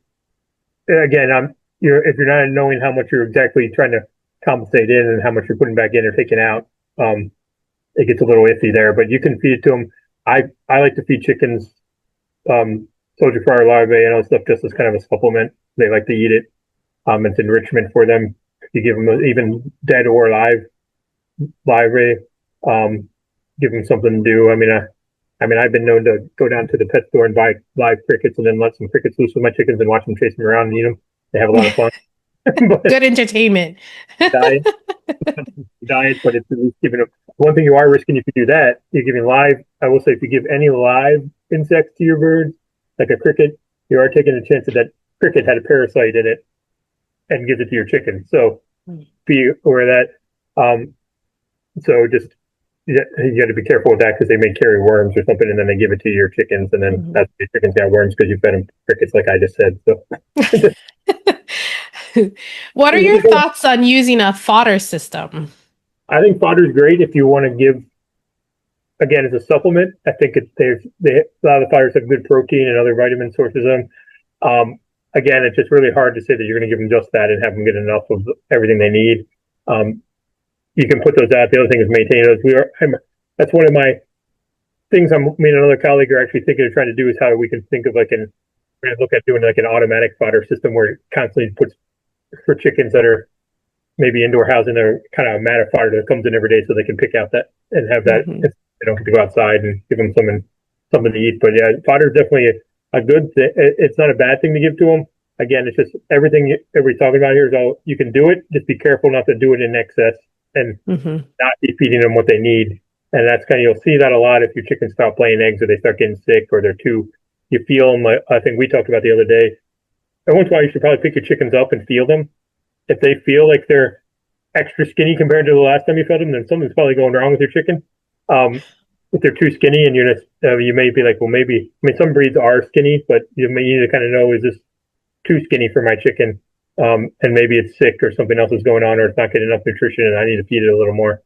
again, if you're not knowing how much you're exactly trying to compensate in and how much you're putting back in or taking out, it gets a little iffy there, but you can feed it to them. I like to feed chickens, soldier fire larvae and all that stuff just as kind of a supplement. They like to eat it. It's enrichment for them. You give them even dead or live larvae, give them something to do. I mean, I've been known to go down to the pet store and buy live crickets and then let some crickets loose with my chickens and watch them chase them around and eat them. They have a lot of fun. Good entertainment. diet, but it's at least giving them. One thing you are risking if you do that, you're giving live. I will say, if you give any live insects to your birds, like a cricket, you are taking a chance that cricket had a parasite in it and gives it to your chicken. So be aware of that. So just you got to be careful with that because they may carry worms or something, and then they give it to your chickens, and then that's the chickens got worms because you fed them crickets, like I just said. So. What are your thoughts on using a fodder system? I think fodder is great if you want to give, again, as a supplement. I think a lot of the fodders have good protein and other vitamin sources in them. Again, it's just really hard to say that you're going to give them just that and have them get enough of everything they need. You can put those out. The other thing is maintain those. That's one of my things. Me and another colleague are actually thinking of trying to do is how we can think of we're going to look at doing like an automatic fodder system where it constantly puts for chickens that are maybe indoor housing, they're kind of a mat of fodder that comes in every day so they can pick out that and have that. They don't get to go outside and give them something to eat. But yeah, fodder is definitely a good thing. It's not a bad thing to give to them. Again, it's just everything everybody's talking about here is all you can do it. Just be careful not to do it in excess and not be feeding them what they need. And that's you'll see that a lot if your chickens stop laying eggs or they start getting sick or you feel them. I think we talked about the other day. Every once in a while, you should probably pick your chickens up and feel them. If they feel like they're extra skinny compared to the last time you fed them, then something's probably going wrong with your chicken. If they're too skinny and you may be like, well, maybe, some breeds are skinny, but you may need to kind of know, is this too skinny for my chicken? And maybe it's sick or something else is going on or it's not getting enough nutrition and I need to feed it a little more.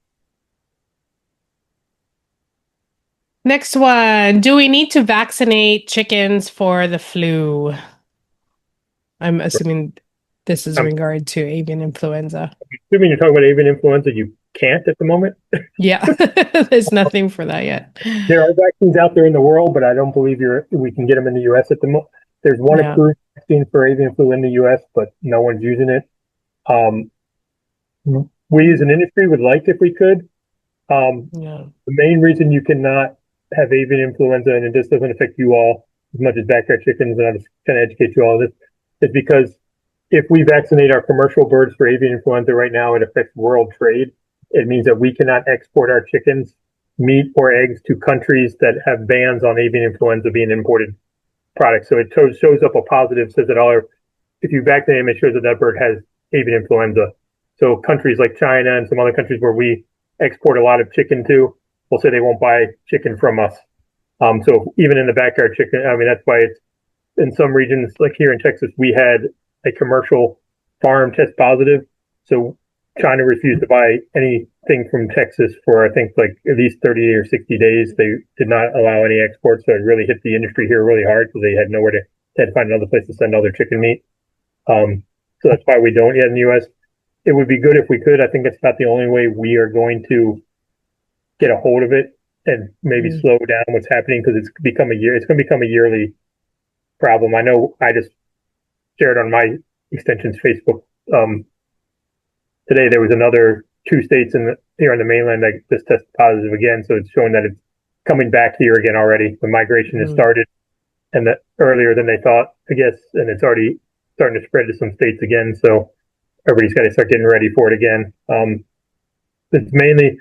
Next one. Do we need to vaccinate chickens for the flu? I'm assuming This is in regard to avian influenza. Assuming you're talking about avian influenza, you can't at the moment. Yeah, there's nothing for that yet. There are vaccines out there in the world, but I don't believe we can get them in the U.S. at the moment. There's one Yeah. approved vaccine for avian flu in the U.S., but no one's using it. We as an industry would like if we could. Yeah. The main reason you cannot have avian influenza, and it just doesn't affect you all as much as backyard chickens, and I'm just trying to educate you all of this, is because if we vaccinate our commercial birds for avian influenza right now, it affects world trade. It means that we cannot export our chickens, meat, or eggs to countries that have bans on avian influenza being imported products. So it shows up a positive, says that if you vaccinate them, it shows that that bird has avian influenza. So countries like China and some other countries where we export a lot of chicken to will say they won't buy chicken from us. So even in the backyard chicken, I mean, that's why it's in some regions, like here in Texas, we had a commercial farm test positive. So China refused to buy anything from Texas for, I think, like at least 30 or 60 days. They did not allow any exports. So it really hit the industry here really hard because they had nowhere they had to find another place to send all their chicken meat. So that's why we don't yet in the U.S. It would be good if we could. I think it's about the only way we are going to get a hold of it and maybe slow down what's happening, because it's going to become a yearly problem. I know I just shared on my extension's Facebook today there was another 2 states here on the mainland that just tested positive again. So it's showing that it's coming back here again already. The migration has started, and that earlier than they thought, I guess, and it's already starting to spread to some states again. So everybody's got to start getting ready for it again. It's mainly,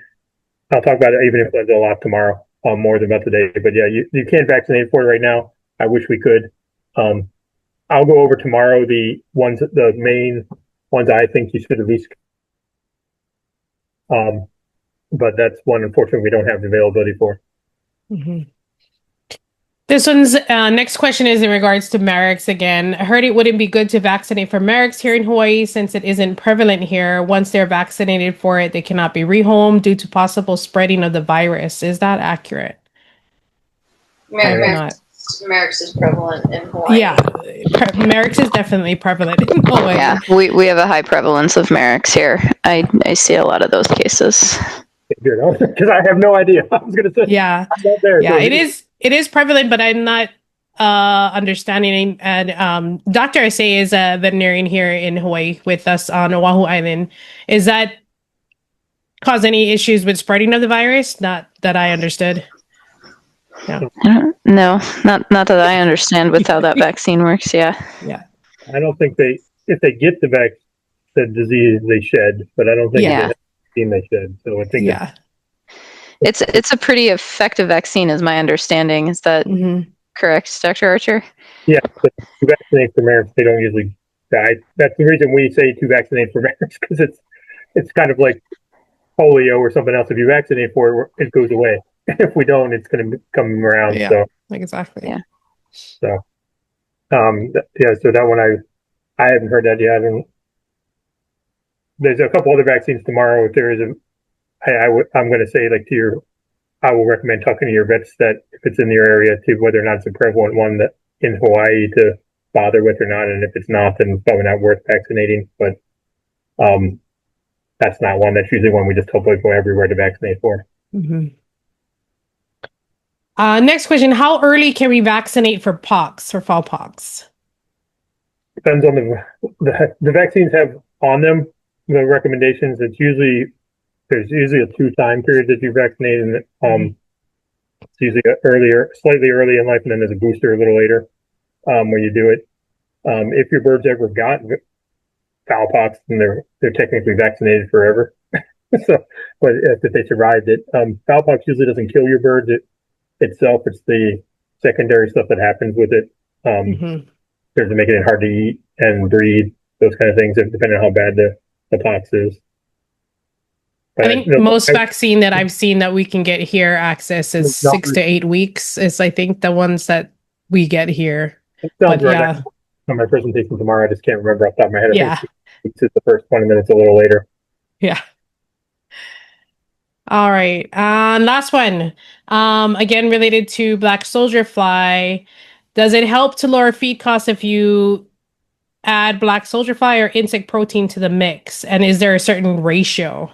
I'll talk about avian influenza a lot tomorrow, more than about today. But yeah, you can't vaccinate for it right now. I wish we could. I'll go over tomorrow the main ones I think you should at least. But that's one, unfortunately, we don't have availability for. Mm-hmm. This one's next question is in regards to Marex again. I heard it wouldn't be good to vaccinate for Marex here in Hawaii since it isn't prevalent here. Once they're vaccinated for it, they cannot be rehomed due to possible spreading of the virus. Is that accurate? Marex is prevalent in Hawaii. Yeah, Marex is definitely prevalent in Hawaii. Yeah, we have a high prevalence of Marex here. I see a lot of those cases. Because I have no idea. I was going to say. Yeah, there, yeah, so it is prevalent, but I'm not understanding. And Dr. Asay is a veterinarian here in Hawaii with us on Oahu Island. Is that cause any issues with spreading of the virus? Not that I understood. No, not that I understand with how that vaccine works. Yeah. I don't think if they get the disease, they shed, but I don't think if they they shed. So I think it's a pretty effective vaccine, is my understanding. Is that correct, Dr. Archer? Yeah, but to vaccinate for Marex, they don't usually die. That's the reason we say to vaccinate for Marex, because it's kind of like polio or something else. If you vaccinate for it, it goes away. If we don't, it's going to come around. Yeah, so exactly. Yeah. So, so that one I haven't heard that yet. And there's a couple other vaccines tomorrow. If there is I'm going to say I will recommend talking to your vets that if it's in your area to whether or not it's a prevalent one that in Hawaii to bother with or not. And if it's not, then it's probably not worth vaccinating. But that's not one. That's usually one we just tell people go everywhere to vaccinate for. Mm-hmm. Next question. How early can we vaccinate for pox, for fall pox? Depends on the vaccines have on them the recommendations. There's usually a 2 time period that you vaccinate, and it's usually slightly early in life, and then there's a booster a little later where you do it. If your birds ever got fowl pox, then they're technically vaccinated forever. So, but if they survived it, fowl pox usually doesn't kill your birds itself. It's the secondary stuff that happens with it. Terms of making it hard to eat and breed, those kind of things, depending on how bad the pox is. But I think most vaccine that I've seen that we can get here access is 6 to 8 weeks is I think the ones that we get here. But right. On my presentation tomorrow, I just can't remember off the top of my head. Yeah. It's the first 20 minutes a little later. Yeah. All right. Last one. Again, related to black soldier fly. Does it help to lower feed costs if you add black soldier fly or insect protein to the mix? And is there a certain ratio,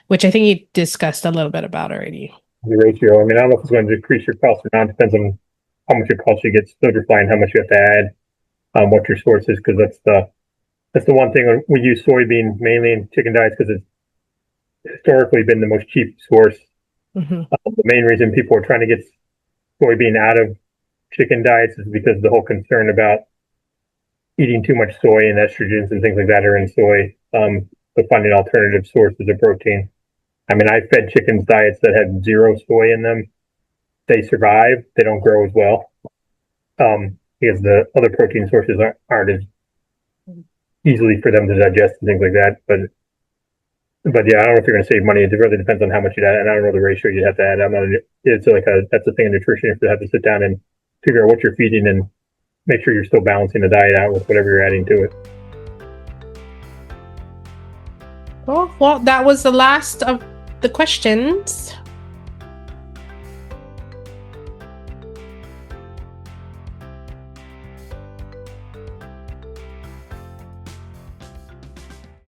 which I think you discussed a little bit about already? The ratio, I mean, I don't know if it's going to decrease your cost or not. It depends on how much it costs you to get soldier fly and how much you have to add, what your source is, because that's the one thing. We use soybean mainly in chicken diets because it's historically been the most cheap source. Mhm. The main reason people are trying to get soybean out of chicken diets is because the whole concern about eating too much soy and estrogens and things like that are in soy. But finding alternative sources of protein. I mean, I fed chickens diets that had zero soy in them. They survive. They don't grow as well because the other protein sources aren't as easily for them to digest and things like that. But yeah, I don't know if you're going to save money. It really depends on how much you add, and I don't know the ratio you'd have to add. That's the thing in nutrition. You have to sit down and figure out what you're feeding and make sure you're still balancing the diet out with whatever you're adding to it. Well, that was the last of the questions.